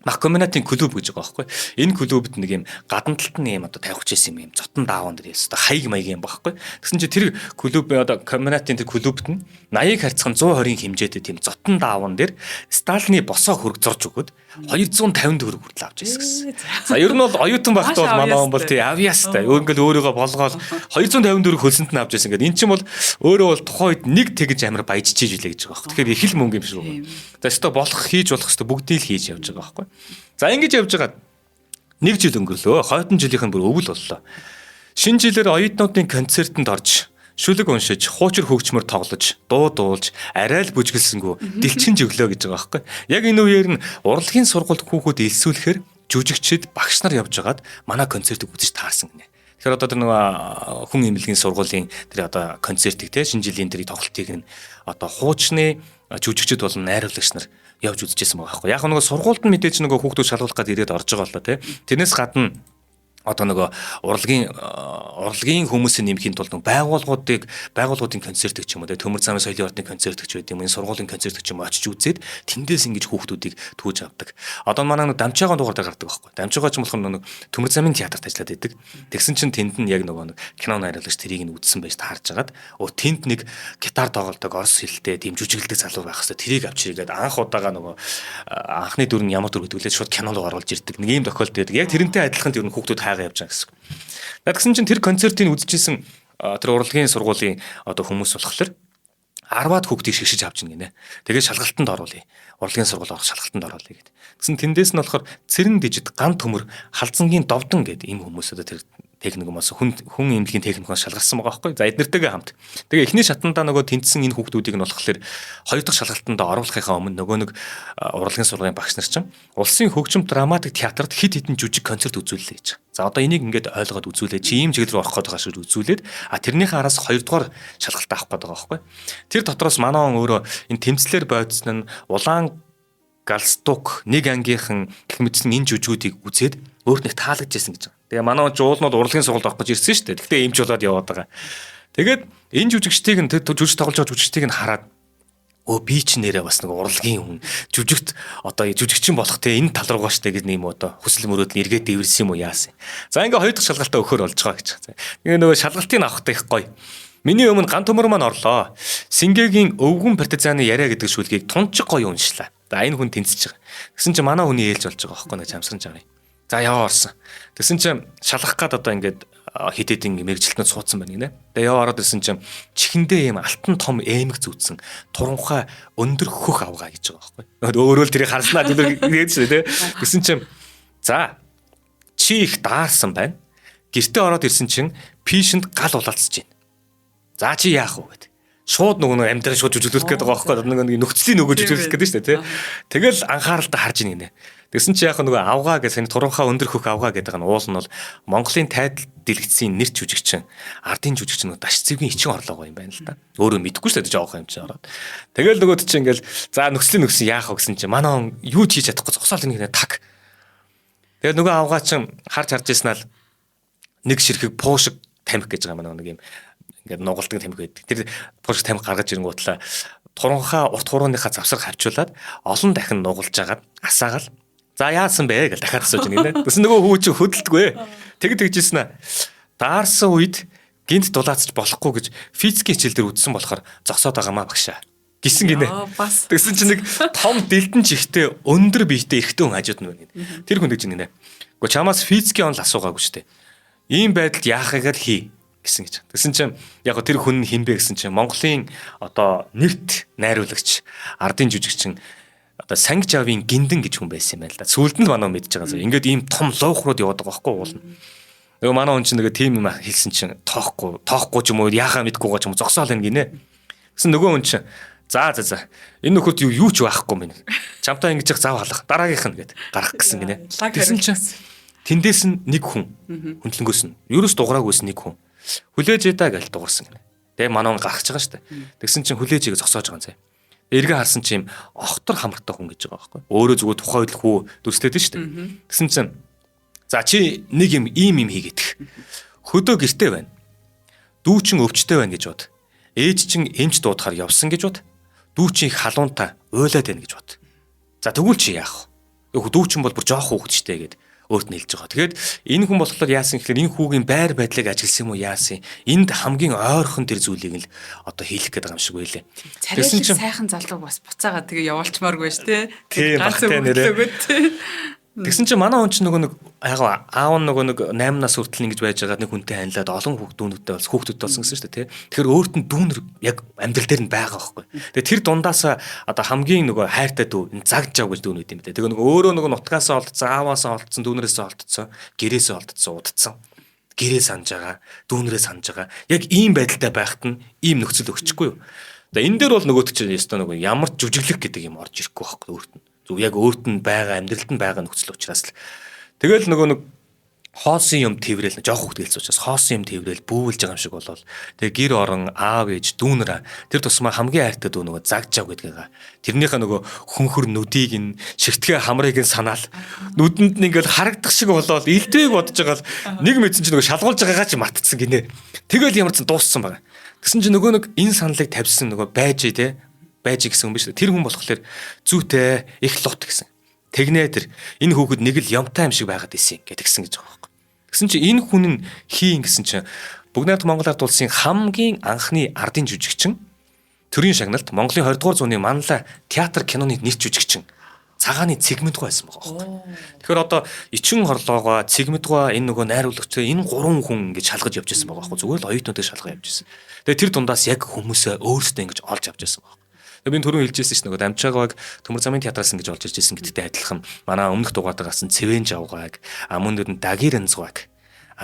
мах комбинатын клуб гэж байгаа байхгүй. Энэ клубд нэг юм гадна талд нь юм одоо тавих гэсэн юм зотон дааван дээр яста хаяг маяг юм байхгүй. Тэгсэн чинь тэр клуб одоо комбинатын тэр клубт нь 80-ыг харьцах 120-ын хэмжээтэй тийм зотон дааван дээр Сталины босоо хөрөг зурж өгöd 250 төгрөг хүртэл авч ирсэн гэсэн. За ер нь бол оюутан багт бол манай он бол тий авьяастай. Ингээл өөрийгөө болгоод 250 төгрөг хөлсөнд нь авч ирсэн. Ингээд эн чинь бол өөрөө бол тухайн үед нэг тэгж амар баяжчихж илээ гэж байгаа байхгүй. Тэгэхээр их л мөнгө юм шиг байна. За өстө болох хийж болох өстө бүгдийг л хийж явж байгаа байхгүй. За ингэж явж байгаа 1 жил өнгөрлөө. Хойдон жилийнх нь бүр өвөл боллоо. Шинэ жилээр оюутнуудын концертанд орж шүлэг уншиж, хуучир хөгжмөр тоглож, дуу дуулж, арай л бүжгэлсэнгүү дэлчин жөглөө гэж байгаа байхгүй. Яг энэ үеэр нь урлагийн сургуульд хүүхүүд элсүүлэхээр жүжигчид багш нар явж байгаад манай концертыг үзэж таарсан гинэ. Тэгэхээр одоо тэр нэг хүн эмнэлгийн сургуулийн тэр одоо концертыг те шинэ жилийн тэр тоглолтыг нь одоо хуучны жүжигчид болон найруулагч нар явж үзчихсэн байгаа байхгүй. Яг нөгөө сургуульд нь мэдээж нөгөө хүүхдүүд шалгуулах гээд ирээд орж байгаа л да те. Тэрнээс гадна одоо нөгөө урлагийн хүмүүсийн нэмхийн тулд байгууллагуудын концерт гэх юм уу төмөр замын соёлын ордны концерт гэж байд юм энэ сургуулийн концерт гэж юм очиж үзээд тэндээс ингэж хүүхдүүдийг түүж авдаг. Одоо манай нэг дамжаагаан дугаар дээр гардаг байхгүй. Дамжаагаа ч болохоор нэг төмөр замын театрт ажиллаад байдаг. Тэгсэн чинь тэнд нь яг нөгөө нэг кино найруулагч тэрийг нь үзсэн байж таарж агаад тэнд нэг гитар тоглодог орос хэлтэй тийм жүжиглдэг залуу байх хэвээр тэрийг авчиргээд анх удаага нөгөө анхны дүр нь ямар дүр гэдгүүлээд шууд кино руу оруулж ирдэг. Нэг ийм тохиолдол байдаг. Яг тэрнтэй адилхан тэр хүүхдүүд явж байгаа гэсэн. Тэгсэн чинь тэр концертыг үзчихсэн тэр урлагийн сургуулийн одоо хүмүүс болохоор 10-аад хүүхдийг шигшиж авч ийн гинэ. Тэгээд шалгалтанд оруулъя. Урлагийн сургууль орох шалгалтанд оруулъя гэдэг. Тэгсэн тэндээс нь болохоор цэрэн дижид ган төмөр халзангийн довдон гэдэг ийм хүмүүс одоо тэр техник юмас хүн эмнэлгийн техникоос шалгарсан байгаа байхгүй. За эднэртэйгээ хамт. Тэгээ эхний шатандаа нөгөө тэнцсэн энэ хүүхдүүдийг нь болохоор хоёр дахь шалгалтанд оруулахынхаа өмнө нөгөө нэг урлагийн сургуулийн багш нар чинь улсын хөгжим драматик театрт хэд хэдэн жүжиг концерт үзүүллээ гэж. За одоо энийг ингээд ойлгоод үзүүлээ. Чи ийм чиглэл рүү орох гэдэг ашиг үзүүлээд тэрнийхээ араас 2 дугаар шалгалт авах гэдэг байгаа байхгүй. Тэр дотроос манай он өөрөө энэ тэмцлэр бойдсон нь улаан галстук нэг ангийнхан гэх мэтсэн энэ жүжгүүдийг үзээд өөрт нэг таалагдчихсэн гэж байгаа. Тэгээ манай жуулнууд урлагийн сургуульд авах гэж ирсэн шүү дээ. Тэгтээ эмч болоод яваад байгаа. Тэгээд энэ жүжигчдийг нь жүжиг тоглож байгаа жүжигчдийг нь хараад би ч нэрээ бас нэг урлагийн хүн жүжигт одоо жүжигчин болох те энэ тал руугаа штэ гэж нэм одоо хүсэл мөрөөдөл эргээд дэвэрсэн юм уу яасан. За ингээ хоёр дахь шалгалтаа өгөхөр болж байгаа гэж. Тэгээ нөгөө шалгалтыг авахтай их гоё. Миний өмнө ган төмөр маань орлоо. Сингээгийн өвгөн партизаны яриа гэдэг шүлгийг тунчиг гоё уншлаа. За энэ хүн тэнцэж байгаа. Тэгсэн чинь манай хүний ээлж болж байгаа байхгүй нэг чамсран жавын. За яваа орсон. Тэгсэн чинь шалгах гад одоо ингээд хитэдин мэрэгчлэнүүд суудсан байна гинэ. Тэгээ яваа ороод ирсэн чинь чихэндээ юм алтан том аймаг зүүцсэн туранхай өндөр хөх авгаа гэж байгаа байхгүй. Өөрөө л тэрийг харснаа тэгээд шүү дээ. Тэгсэн чинь за чи их даарсан байна. Гэртээ ороод ирсэн чинь пишэнд гал улаалцж байна. За чи яах вэ гэдэг. Шууд нөгөө амьдрал шууд жүжиглүүлэх гэдэг байгаа байхгүй. Нэг нөхцөлийн нөгөө жүжиглүүлэх гэдэг шүү дээ тий. Тэгэл анхааралтай харж ийн гинэ. Тэгсэн чи яг нөгөө авгаа гэсэн туранхаа өндөр хөх авгаа гэдэг нь уул нь бол Монголын тайдал дэлгэцийн нэр жүжигчин ардын жүжигчин даш цэвгийн ичин орлогоо юм байна л да. Өөрөө мэдэхгүй шүү дээ жоох юм чи ороод. Тэгэл нөгөөд чи ингээл за нөхцөлийн яах вэ гэсэн чи манай он юу ч хийж чадахгүй зогсоол нэг таг. Тэгээ нөгөө авгаа чин харж ирсэн л нэг ширхэг пуушиг тамхи гэж байгаа манай нэг юм ингээд нугалдаг тамхи байдаг. Тэр пуушиг тамхи гаргаж ирэнгүүтлээ туранхаа урт хурууныхаа завсар хавчуулаад олон дахин нугалж агаад асаагаал за яасан бэ гэж дахиад асууж байна. Тэс нөгөө хүү чи хөдөлдөггүй. тэгжсэн аа. Даарсан үед гинт дулаацч болохгүй гэж физикийн хичээл дээр үзсэн болохоор зогсоод байгаамаа багшаа. Гисэн гинэ. Тэгсэн чи нэг том дэлдэн чихтэй өндөр биетэй эрэгтэй хүн хажууд нь байна. Тэр хүн гэж гинэ. Гэхдээ чамаас физикийн онол асуугаагүй шүү дээ. Ийм байдалд яахыг л хий гэсэн гэж. Тэгсэн чинь яг тэр хүн хинбэ гэсэн чинь Монголын одоо нэрт найруулагч ардын жүжигчин одоо Сангиж авийн гиндэн гэж хүн байсан юм байна л да. Сүүлд нь манай мэдж байгаа. Ингээд ийм том луухрууд яваад байгаа байхгүй уулна. Нөгөө манай хүн чинь нөгөө тим юм хэлсэн чинь тоохгүй ч юм уу яахаа мэдгүйгаа ч юм зогсоол энэ гинэ. Гэсэн нөгөө хүн чинь за энэ нөхөд юу ч байхгүй мэн. Чамтай ингэж их зав халах дараагийнх нь гэд гарах гэсэн гинэ. Тэгсэн чинь тэндээс нь нэг хүн хөндлөнгөөс нь ерөөс дугаараагүйс нэг хүн хүлээж идэ гэж дуурсан гинэ. Тэгээ манай хүн гарах гэж байгаа шүү дээ. Тэгсэн чинь хүлээж игээ зогсоож байгаа юм зэ. Эргээ харсан чи юм огтор хамартай хүн гэж байгаа байхгүй. Өөрөө зүгээр тухайд л хүү дүрстэйдэн шүү дээ. Тэгсэн чинь за чи нэг юм ийм хийгээд хөдөө гэртэй байна. Дүү чин өвчтэй байна гэж бод. Ээж чин эмч дуудахаар явсан гэж бод. Дүү чин халуунтай уйлаад байна гэж бод. За тэгвэл чи яах вэ? Дүү чин бол бүр жоох хүүхэдчтэй гэд өөрт нь хэлж байгаа. Тэгэхээр энэ хүн болохоор яасан гэхээр энэ хүүгийн байр байдлыг ажигласан юм уу яасан? Энд хамгийн ойрхон тэр зүйлийг л одоо хийх гээд байгаа юм шиг байлээ. Царайлаг сайхан залуу бас буцаагаад тэгээ явуулчмааргүй ш тэ. Ганц өгөөд. Тэгсэн чинь манай хүн чинь нөгөө нэг аав нөгөө нэг 8 нас хүртэл ингэж байж байгаа нэг хүнтэй ханилаад олон хүүхдүүнүүдтэй бас хүүхдүүд болсон гэсэн шүү дээ тий. Тэгэхээр өөрт нь дүүнэр яг амьдрал дээр нь байгаа байхгүй. Тэгээ тэр дундаасаа одоо хамгийн нөгөө хайртай дүү энэ загж жав гэж дүүнүүд юм дээ. Тэгээ нөгөө өөрөө нөгөө нутгаасаа олдсон, ааваасаа олдсон, дүүнэрээсээ олдсон, гэрээсээ олдсон, удацсан. Гэрээ санаж байгаа, дүүнэрээ санаж байгаа. Яг ийм байдалтай байхад нь ийм нөхцөл өгчихгүй юу. Тэгээ энэ дээр бол нөгөөт чинь ястаа нөгөө ямар ч жүжиглэх гэдэг юм орж ирэхгүй байхгүй өөрт нь. Зөв яг өөрт нь байгаа амьдралд нь байгаа нөхцөл учраас л тэгэл нөгөө нэг хоосон юм тэрвэл жоох хөвгт гэлц учраас хоосон юм тэрвэл бүүвэлж байгаа юм шиг болол тэгээ гэр орон аав ээж дүүнэрэ тэр тусмаа хамгийн хайртай дүү нөгөө загжав гэдгийг тэрнийхээ нөгөө хөнхөр нүдийг нь шигтгэ хамрыг нь санаал нүдэнд нь ингээл харагдах шиг болол илдвэг бодож байгаа л нэг мэдсэн чинь нөгөө шалгуулж байгаагаа чи матцсан гинэ тэгэл ямар ч дууссан байгаа гэсэн чинь нөгөө нэг энэ саналыг тавьсан нөгөө байж гэсэн юм биш үү? Тэр хүн болохоор зүйтэй их лут гэсэн. Тэгнээ тэр энэ хүүхэд нэг л юмтай юм шиг байгаад исэн гэдгсэн гэж байгаа байхгүй. Тэгсэн чинь энэ хүн нь хийн гэсэн чинь Бүгд найрамд Монгол ард улсын хамгийн анхны ардын жүжигчин төрийн шагналт Монголын 20 дугаар зууны манлай театр киноны нэр жүжигчин цагааны цэгмэдгой байсан байгаа байхгүй. Тэгэхээр одоо Ичин хорлоогоо цэгмэдгой энэ нөгөө найруулагчтай энэ гурван хүн ингэж шалгаж явж байсан байгаа байхгүй. Зүгээр л оюутнуудыг шалгаж явж байсан. Тэгээ тэр дундаас яг хүмүүсээ өөрсдөө ингэж олж авч байсан байгаа. Би түрүүн хэлжсэн чинь нөгөө Дамжаагааг Төмөр замын театраас ингэж олж ирж ирсэн гэдэгтэй адилхан манай өмнөх дугаартаа гарсан Цэвэн Жавгааг мөн дэд нь Дагирэнцгааг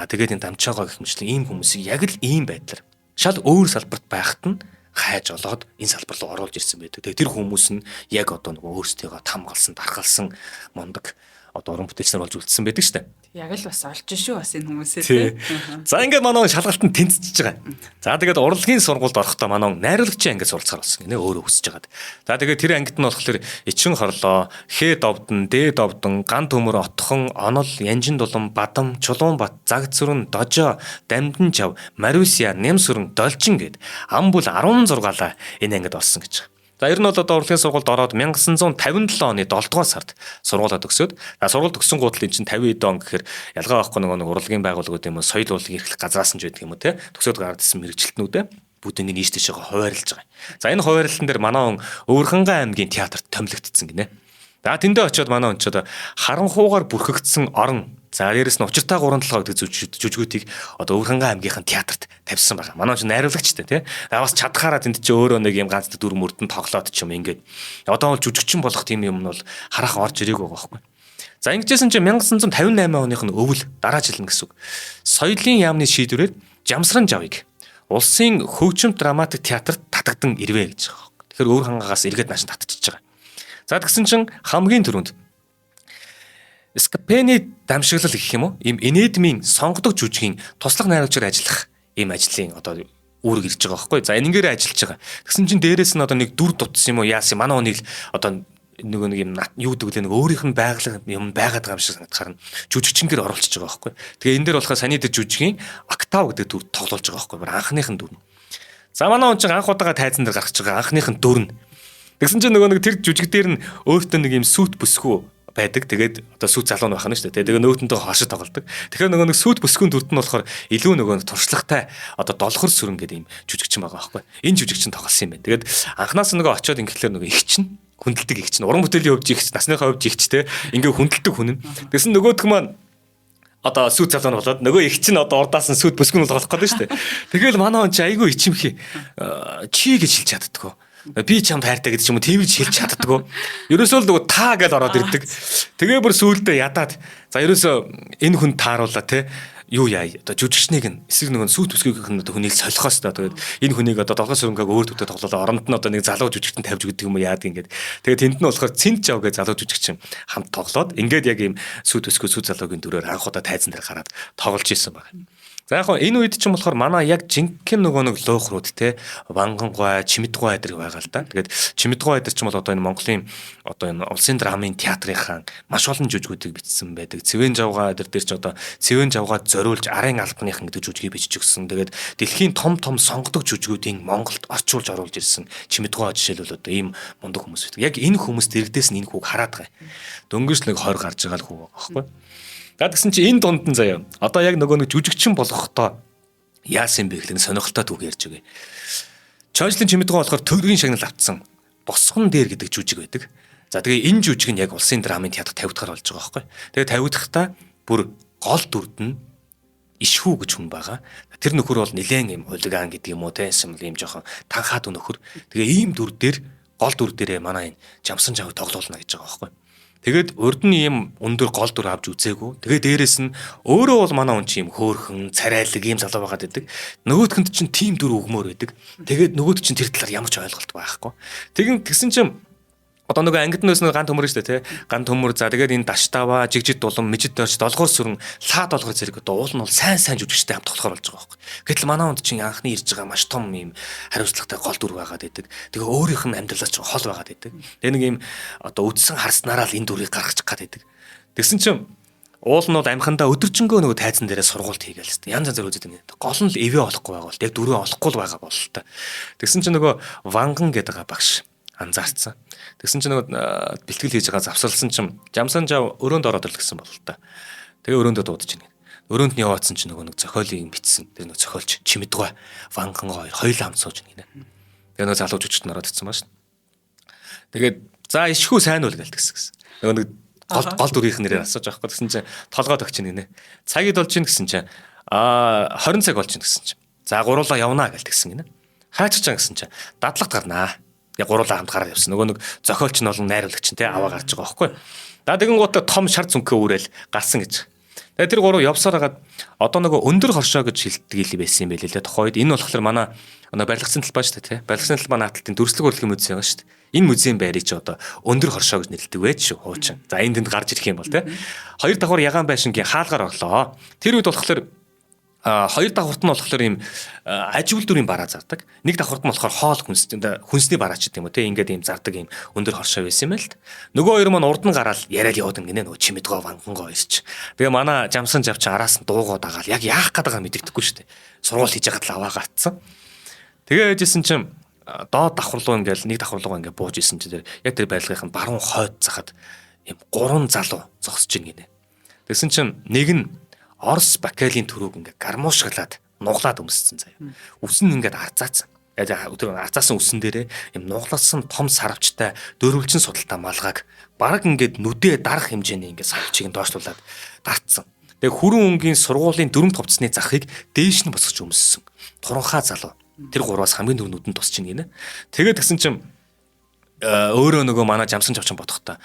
тэгээд энэ Дамжаагаа гэх мэтлэн ийм хүмүүсийг яг л ийм байдлаар шал өөр салбарт байхад нь хайж олоод энэ салбар руу оруулж ирсэн байдаг. Тэгээд тэр хүмүүс нь яг одоо нөгөө өөрсдийгөө тамгалсан, дархалсан мундаг одоо уран бүтээлчнэр болж үлдсэн байдаг шүү дээ. Яг л бас олж шүү бас энэ хүмүүсээ тий. За ингээд манай шалгалтанд тэнцэж байгаа. За тэгээд урлагийн сургуульд орохдоо манай найруулагчийн ангид суралцахаар болсон гинэ өөрөө хүсэж байгаад. За тэгээд тэр ангид нь болохоор Ичин хорлоо, Хээ довдон, Дээ довдон, Ган төмөр, Отхон, Онол, Янжин дулам, Бадам, Чулуун бат, Заг зүрэн, Дожоо, Дамдын чав, Маруисиа, Нэмсүрэн, Долчин гэд ам бүл 16-лаа энэ ангид орсон гэж. За ер нь бол одоо урлагийн сургуульд ороод 1957 оны 7 дугаар сард сургуулаа төгсөөд сургууль төгсөн гутал эн чинь 50 он гэхээр ялгаа байхгүй нэг урлагийн байгууллагууд юм уу соёл урлагийн эрхлэх газраас нь ч байдаг юм уу те төгсөөд гардсан мэрэгчлэтнүүдээ бүгднийг нийс дэшээ хуваарлаж байгаа. За энэ хуваарлалан дээр манай он Өвөрхангай аймгийн театрт томилогдсон гинэ. За тэндээ очиод манай он ч одоо харанхуугаар бүрхэгдсэн орон за дээрэс нь учиртай 3-7 гэдэг жүжигүүдийг одоо Өвөрхангай аймгийнхэн театрт тавьсан байгаа. Манай ч найруулагчтай тий. Бас чадхаараа тэнд чи өөрөө нэг юм ганц дүр мөрдөн тоглоод ч юм ингээд. Одоо бол жүжигчин болох тийм юм нь бол харах орж ирээгүй байгаа байхгүй. За ингэжсэн чи 1958 оных нь өвөл дараа жилэн гэсэн үг. Соёлын яамны шийдвэрээр Жамсран Жавыг улсын хөгжим драматик театрт татагдан ирвэ гэж байгаа. Тэгэхээр Өвөрхангаагаас эргээд нааш татчихж байгаа. За тэгсэн чин хамгийн түрүүнд Скапений дамшиглал гэх юм уу? Ийм энедмийн сонгодог жүжигийн туслах найруулагчаар ажиллах ийм ажлын одоо үүрэг ирж байгаа байхгүй. За энэгээр ажиллаж байгаа. Тэгсэн чинь дээрээс нь одоо нэг дүр дутсан юм уу? Яасан манай хүнийг одоо нэг юм юу гэдэг вэ? Нэг өөрийнх нь байгаль юм байгаад байгаа юм шиг санагдахаар нь жүжигчнгээр оруулчихж байгаа байхгүй. Тэгээ энэ дээр болохоор саний дээр жүжигийн октав гэдэг дүр тоглуулж байгаа байхгүй. Анхных нь дүр. За манай хүн чинь анх удаага тайзан дээр гаргаж байгаа анхных нь дүр нь. Тэгсэн чинь нөгөө нэг тэр жүжиг дээр нь өөртөө нэг юм сүт бүсгүй байдаг. Тэгээд одоо сүт залуу нь байна шүү дээ. Тэгээ нөөтөндөө хашид тоглолдог. Тэгэхээр нөгөө нэг сүт бүсгүйн дүрт нь болохоор илүү нөгөө туршлагатай одоо долхор сүрэн гэдэг юм жүжигчин байгаа байхгүй. Энэ жүжигчин тоглосон юм байна. Тэгээд анханаас нөгөө очиод ингэхлээр нөгөө их чинь хүндэлдэг их чинь уран бүтээлийн хувьд ихч насныхаа хувьд ихч те ингээ хүндэлдэг хүн. Тэгсэн нөгөөдх маань одоо сүт залуу нь болоод нөгөө их чинь одоо урдаас нь сүт бүсгүйн болох гэдэг шүү дээ. Тэгэл манай он чи айгүй ичимхий чи гэж хэлж чаддаггүй. Би чамд хайртай гэдэг ч юм уу тийм ч хэлж чаддаггүй. Ерөөсөө л нөгөө та гэж ороод ирдэг. Тэгээ бүр сүулдэ ядаад за ерөөсөө энэ хүн тааруулаа те юу яа одоо жүжигчнийг нь эсрэг нөгөө сүт бүсгүйх нь одоо хүнийг солихоос та тэгээд энэ хүнийг одоо долгоо сүрэнгээг өөр төвдө тоглолоо оронд нь одоо нэг залуу жүжигчтэн тавьж өгдөг юм уу яадаг ингээд тэгээд тэнд нь болохоор цэнт жав гэж залуу жүжигчин хамт тоглоод ингээд яг ийм сүт бүсгүй сүт залуугийн дүрээр анх удаа тайзан дээр гараад тоглож исэн байна. За яг энэ үед ч юм болохоор манай яг жинхэнэ нөгөө нэг луухрууд те Вангангуй, Чимэдгуй эдэр байгаа л да. Тэгээд Чимэдгуй эдэр ч юм бол одоо энэ Монголын одоо энэ улсын драмын театрынхаа маш олон жүжигүүдийг бичсэн байдаг. Цэвэн жавга эдэр дээр ч одоо Цэвэн жавгаа зориулж арын албаныхан гэдэг жүжигийг бичиж өгсөн. Тэгээд дэлхийн том сонгодог жүжигүүдийн Монголд орчуулж оруулж ирсэн Чимэдгуй жишээлбэл одоо ийм мундаг хүмүүс байдаг. Яг энэ хүмүүс дэрэгдээс нь энэ хүүг хараад байгаа. Дөнгөж нэг 20 гарч байгаа л хүү байхгүй. Тэгсэн чи энэ дунд нь заяа. Одоо яг нөгөө нэг жүжигчин болгохдоо яасан бэ гэхлээр сонирхолтой түүх ярьж өгье. Чойжлын Чимэдгуй болохоор төгрөгийн шагнал автсан Босгон дээр гэдэг жүжиг байдаг. За тэгээ энэ жүжиг нь яг улсын драмын театрт тавигдахаар болж байгаа байхгүй. Тэгээ тавигдахдаа бүр гол дүрд нь Ишхүү гэж хүн байгаа. Тэр нөхөр бол нэлээд юм хулиган гэдэг юм уу те юм ийм жоохон танхаад нөхөр. Тэгээ ийм дүр дээр гол дүр дээрээ манай энэ Жамсан жавыг тоглоулна гэж байгаа байхгүй. Тэгээд урд нь ийм өндөр гол дүр авч үзээгүй. Тэгээд дээрэс нь өөрөө бол манай хүн чинь ийм хөөхөн, царайлаг ийм залуу байгаад байдаг. Нөгөөдхөнд чинь тийм дүр өгмөр байдаг. Тэгээд нөгөөд чинь тэр талаар ямар ч ойлголт байхгүй. Тэгсэн чинь одоо нөгөө ангид нөөс ган төмөр шүү дээ тий. Ган төмөр за тэгээд энэ даштава, жигжид дулам, мижид дорч, долгоор сүрэн, лаа долгоор зэрэг одоо уул нь бол сайн жүжигчтэй хамт тоглохоор болж байгаа байхгүй. Гэтэл манай хүнд чинь анхны ирж байгаа маш том ийм хариуцлагатай гол дүр байгаад байдаг. Тэгээ өөрийнх нь амьдралаас ч хол байгаад байдаг. Тэгээ нэг ийм одоо үдсэн харснараа л энэ дүрийг гаргачих гад байдаг. Тэгсэн чинь уул нь бол амхандаа өдөржингөө нөгөө тайзан дээрээ сургуульд хийгээл хэвээр янз янзаар үзээд байна. Гол нь л эвээ олохгүй байгаа бол яг дүрээ олохгүй л байгаа бол та. Тэгсэн чинь нөгөө Ванган гэдэг багш анзаарцсан. Тэгсэн чинь нөгөө бэлтгэл хийж байгаа завсарлсан чинь Жамсан жав өрөөнд ороод ир гэсэн бол та. Тэгээ өрөөндөө дуудаж байна. Өрөөнд нь яваадсан чинь нөгөө нэг зохиолыг бичсэн. Тэр нөгөө зохиолч Чимэдгуй Ванган хоёулаа хамт сууж байна. Тэгээ нөгөө залуу жүжигчд нараад ирсэн байна шүү. Тэгээд за ишхүү сайн уу гэсэн. Нөгөө нэг гол дүрийнх нэрээр асууж байгаа хэрэг. Тэгсэн чинь толгойд өгч ийн гинэ. Цагид болж ийн гэсэн чинь 20 цаг болж ийн гэсэн чинь. За гуруулаа явнаа гэж тэгсэн гинэ. Хаачих чам гэсэн чинь дадлагт гарнаа. Яг гуруулаа хамт гараад явсан. Нөгөө нэг зохиолч нь болон найруулагч нь те аваа гарч байгаа байхгүй. За тэгэн гутаа том шар цүнхээ үүрэл гарсан гэж. Тэгээ тэр гурав явсаар хагаад одоо нөгөө өндөр хоршоо гэж хэлдэг байсан юм байл лээ. Тухайд энэ болохоор манай барилгацсан талбай шүү дээ те. Барилгацсан талбай нааталтын дүрслэг урлагийн музей байгаа шүү дээ. Энэ музейн байрыг чи одоо өндөр хоршоо гэж нэрлэдэг байж шүү хуучин. За энд гарч ирэх юм бол те. Хоёр давхар ягаан байшингийн хаалгаар орлоо. Тэр үед болохоор хоёр давхарт нь болохоор ийм аживал дүрийн бараа зардаг. Нэг давхарт нь болохоор хоол хүнсний бараа ч гэдэг юм уу те. Ингээд ийм зардаг ийм өндөр хоршоо байсан юм л та. Нөгөө хоёр маань урд нь гараад яриад яваад гинэ нөгөө Чимэдгуй Вангангуй ирч. Тэгээ манай Жамсан жавч араас нь дуугаа дагаал яг яах гээд байгааг мэддэхгүй шүү дээ. Сургууль хийж байгаад л аваа гацсан. Тэгээ яжсэн чинь доод давхарлуу ингээл нэг давхарлуугаа ингээд бууж исэн чинь яг тэр барилгын баруун хойд захад ийм 3 залуу зогсож ийн гинэ. Тэгсэн чинь нэг нь Орос бакалын төрөг ингээ гармуушглаад нуглаад өмссөн заяа. Үс нь ингээд арцаацсан. Тэр арцаасан үсэн дээрээ юм нугласан том сарвчтай дөрвөлжин судалтай малгайг бараг ингээд нүдээ дарах хэмжээний ингээ сарвчийг доошлуулад дарцсан. Тэгээ хүрэн өнгийн сургуулийн дөрөв товцсны захыг дээш нь босгож өмссөн. Туранхаа залуу. Тэр гураваас хамгийн дөрөв нүдэнд тусч ийн гинэ. Тэгээд гисэн чинь өөрөө нөгөө манай Жамсан жавчин бодохдоо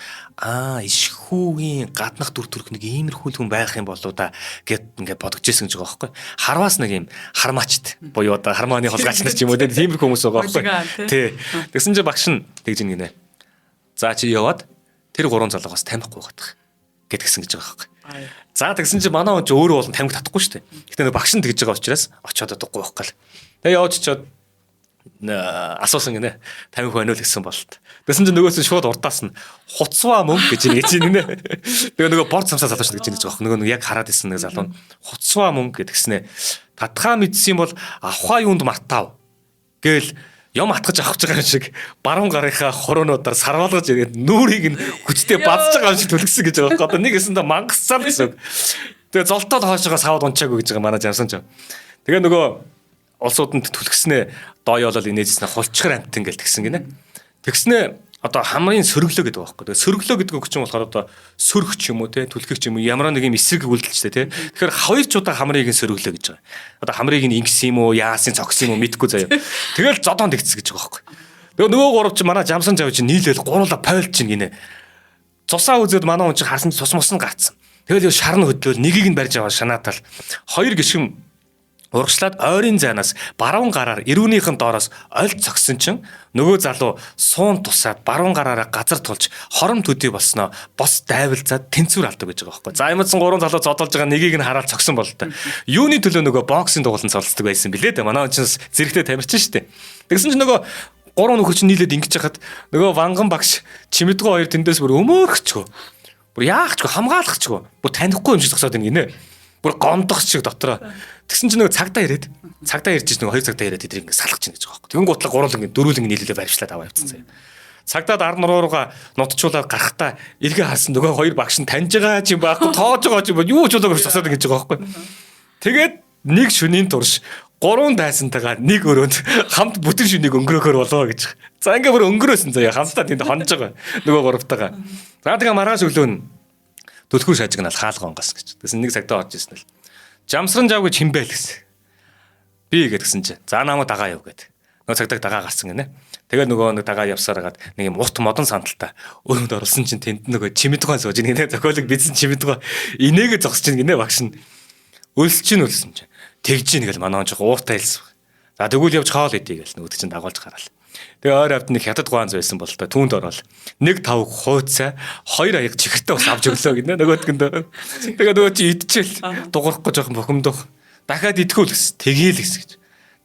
ишхүүгийн гаднах дүр төрх нэг иймэрхүү хүн байх юм болоо да гэд ингээд бодож ирсэн гэж байгаа байхгүй. Харваас нэг юм хармаачт буюу одоо хармааны хулгайч нар ч юм уу тиймэрхүү хүмүүс байгаа байхгүй. Тий. Тэгсэн чинь багш нь тэгж ин гинэ. За чи яваад тэр гурван залуугаас танихгүй байгаа. гэдгсэн гэж байгаа байхгүй. За тэгсэн чинь манай хүн ч өөрөө болон тамхи татахгүй шүү дээ. Гэтэ нэг багш нь тэгж байгаа учраас очиод удахгүй байхгүй л. Тэгээ явж очиод асуусан гинэ. Тамхи байна уу гэсэн бололт. Тэгсэн чинь нөгөөс нь шууд урдаас нь хуцваа мөнгө гэж ингэж гинэ. Тэгээ нөгөө борд самсаа залууч гэж ингэж байгаа байхгүй. Нөгөө яг хараад исэн нэг залуу нь хуцваа мөнгө гэдгснэ. Татхаа мэдсэн бол авхаа юунд мартав гээл юм атгаж авах гэж байгаа юм шиг баруун гарынхаа хороонуудаар сарвалгаж ирээд нүрийг нь хүчтэй базж байгаа юм шиг төлгсөн гэж байгаа. Одоо нэг хэсэндээ мангасцаа л гэсэн. Тэгээ золтоод хоошоогоо савд унчаагүй гэж байгаа манай Жамсан ч. Тэгээ нөгөө улсууданд төлгснээ дооёолол инээжснэ хулчгар амтэн гэл тэгсэн гинэ. Тэгснээ одоо хамрын сөрөглөө гэдэг байгаа байхгүй. Сөрөглөө гэдэг үг чинь болохоор одоо сөрөх ч юм уу те түлхэх ч юм уу ямар нэг юм эсрэг үйлдэлчтэй те. Тэгэхээр хоёр ч удаа хамрыг нь сөрөглөө гэж байгаа. Одоо хамрыг нь ингэсэн юм уу яасын цогсон юм уу мэдгүй заяа. Тэгэл зодоон тэгц гэж байгаа байхгүй. Тэгээ нөгөө гурав чи манай Жамсан жав чи нийлээл гурлаа пойлж чинь гинэ. Цусаа үзээд манай хүн чи харсан цус мус нь гарцсан. Тэгэл шар нь хөдлөөл нэгийг нь барьж аваа шанаатал. Хоёр гишгэн урагшлаад ойрын зайнаас баруун гараар эрүүнийхэн доороос олж цогсон чинь нөгөө залуу суун тусаад баруун гараараа газар тулж хором төдий болсноо бос дайвалзаад тэнцвэр алдаг гэж байгаа байхгүй. За юмдсан гурван залуу зодолж байгаа нэгийг нь хараад цогсон бол та. Юуны төлөө нөгөө боксинг дугуулсан цолцдог байсан билээ дээ. Манай чинь зэрэгтэй тамирчин шүү дээ. Тэгсэн чинь нөгөө гурван нөхөр чинь нийлээд ингэж хахад нөгөө ванган багш чимэдгөө хоёр тэндээс бүр өмөөрчихөө. Бүр яахчгүй хамгаалахчгүй. Бүр танихгүй юм шиг зогсоод байна гинэ. Бүр гомдох шиг дотроо. Тэгсэн чинь нөгөө цагдаа ирээд нөгөө хоёр цагдаа ирээд тэдрийг ингэ салгаж чинь гэж байгаа байхгүй. Тэгэн гутлаа гурван ингэ дөрүүлэн нийлүүлээ барьвчлаад аваа явцсан. Цагдаад ар нуруугаа нутчуулаад гарахтаа эргээ харсан нөгөө хоёр багш нь таньж байгаа ч юм байхгүй тоож байгаа ч юм юу ч болоогүй зогсоод ингэ гэж байгаа байхгүй. Тэгээд нэг шөнийн турш гурван дайсантайгаа нэг өрөөнд хамт бүтэн шөнийг өнгөрөөхөр болоо гэж. За ингээ бүр өнгөрөөсөн заяа хамтдаа тэнд хонж байгаа нөгөө гуравтайгаа. За тэгээ маргааш өглөө нь төлхөр шажигнаал хаалга онгоос гэж. Тэгсэн нэг цагтаа орж ирсэн л. Жамсран жав гэж химбэл гэсэн. Би гэдгсэн чи. За намайг дагаа яв гэд. Нөгөө цагтаа дагаа гарсан гинэ. Тэгээд нөгөө нэг дагаа явсараад нэг юм урт модон сандалтай өрөөнд орсон чинь тэнд нөгөө чимэдгэн сууж гинэ. Зохиолог бидсэн чимэдгэн инээгээ зогсож гинэ багш нь. Өлсөж чи. Тэгж ийн гэл манай онч ууртай хэлсэн. За тэгвэл явж хаал идэ гэл нөгөө чинь дагуулж гараал. Тэгээ ойр авд нэг хятад гуанз байсан бол та түүнд ороод нэг тавг хууцаа хоёр аяг чихэртэй бас авч өглөө гинэ нөгөөдгөнд. Тэгээ нөгөө чи идчихэл дуурахгүй жоохон бохимдох. Дахиад идэхүүл гэсэн. Тэгээл гэсэн гэж.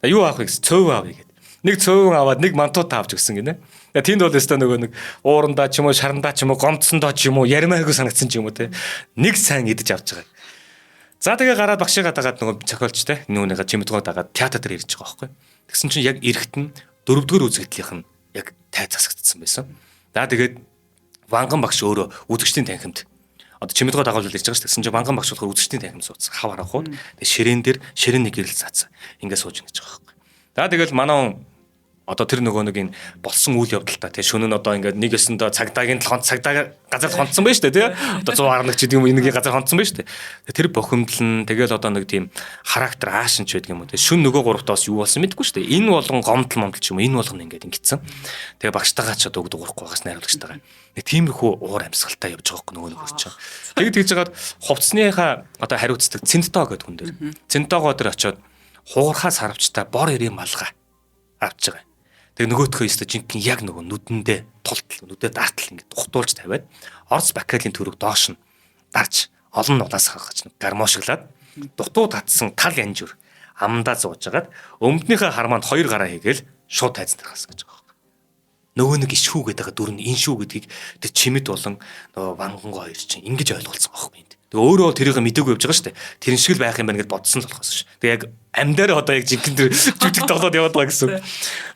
Юу авах вэ гэсэн. Цөв авъя гэд. Нэг цөв аваад нэг мантууд авч өгсөн гинэ. Тэгээ тэнд бол өстой нөгөө нэг уурандаа ч юм уу шарандаа ч юм уу гомдсондоо ч юм уу ярмаагүй санагдсан ч юм уу те. Нэг сайн идэж авч байгаа. За тэгээ гараад багшигаа дагаад нөгөө зохиолчтой нүунийгээ чимэдгөө дагаад театр дээр ирж байгаа байхгүй. Тэгсэн чинь яг эрэхт нь дөрөвдүгээр үзэгдлийнх нь яг тай засагдсан байсан. За тэгээд ванган багш өөрөө үзэгчдийн танхимд одоо чимэдгөө дагуулж ирж байгаа ш. Тэгсэн чинь ванган багш болохоор үзэгчдийн танхимд суудсан. Хав арахууд тэгээд ширээн дээр ширэн нэг гэрэл цаацсан. Ингээ сууж ингэж байгаа байхгүй. За тэгэл манай хүн одоо тэр нөгөө нэг энэ болсон үйл явдалтай тий шөнө нь одоо ингээд нэг өсөндөө цагдаагийн цагдаа газар хонцсон байж тээ тий одоо 111 ч гэдэг юм энэгийн газар хонцсон байж тээ тэр бохимдол нь тэгэл одоо нэг тийм характер аашин ч байдаг юм уу тий шүн нөгөө гуравтаас юу болсон мэдгүй шүү дээ энэ болгон гомдол момдол ч юм уу энэ болгон ингээд ингэсэн тэгээ багштайгаа ч одоо өгдөг урахгүй байгаас найруулагчтайгаа нэг тиймэрхүү уур амьсгалтай явж байгаа хөөх нөгөө ч тэгээд тэгж жагаад хувцсныхаа одоо хариуцдаг цэнтоо гэдэг хүн дээр цэнтоогоо дээр очиод хуурхаа сарвчтай бор ирийн малгай авч байгаа. Тэгээ нөгөөтхөө өстө жинхэнэ яг нөгөө нүдэндээ тултал нүдэд даартал ингээд ухтуулж тавиад орц бакалин төрөг доош нь дарж олон нулаас харгаж гармошглаад дутуу татсан тал янжур амдаа зуужгаад өмднийхээ хармаанд хоёр гараа хийгээл шууд тайзан дээр хасгаж байгаа юм. Нөгөө нэг ишхүү гэдэг дүр нь энэ шүү гэдгийг тэр чимэд болон нөгөө вангангоо хоёр чинь ингэж ойлголцсон байхгүй юм. Тэгээ өөрөө тэрийг мэдээгүй явж байгаа шүү дээ. Тэр шиг л байх юм байна гэж бодсон л болохоос шүү. Тэгээ яг амьдаар одоо яг жинхэнэ тэр жүжиг тоглоод яваад байгаа гэсэн.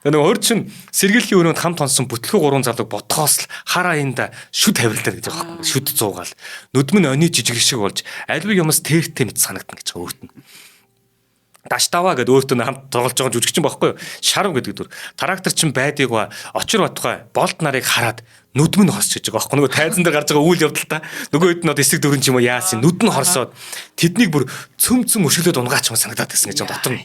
Тэгээ нөгөө өөр чин сэргийллийн өрөөнд хамт онсон бүтлгүй гурван залууг ботхоос л хар аянда шүд тавилдаа гэж байгаа байхгүй. Шүд зуугаал. Нүдм нь оны жижиг шиг болж альбиг юмс тэртэй мэт санагдана гэж байгаа өөрт нь. Даштава гэдэг өөртөө хамт тоглож байгаа жүжигчин байхгүй юу? Шарв гэдэг дүр. Трактор чин байдгийг ба очир батгай болт нарыг хараад нүдм нь хосч гэж байгаа байхгүй. Нөгөө тайзан дээр гарч байгаа үйл явдалтай нөгөө хэд нь одоо эсрэг дөрөн ч юм уу яасан нүд нь хорсоод тэднийг бүр цөм өшөглөөд унгаач юм санагдаад байсан гэж дотор нь.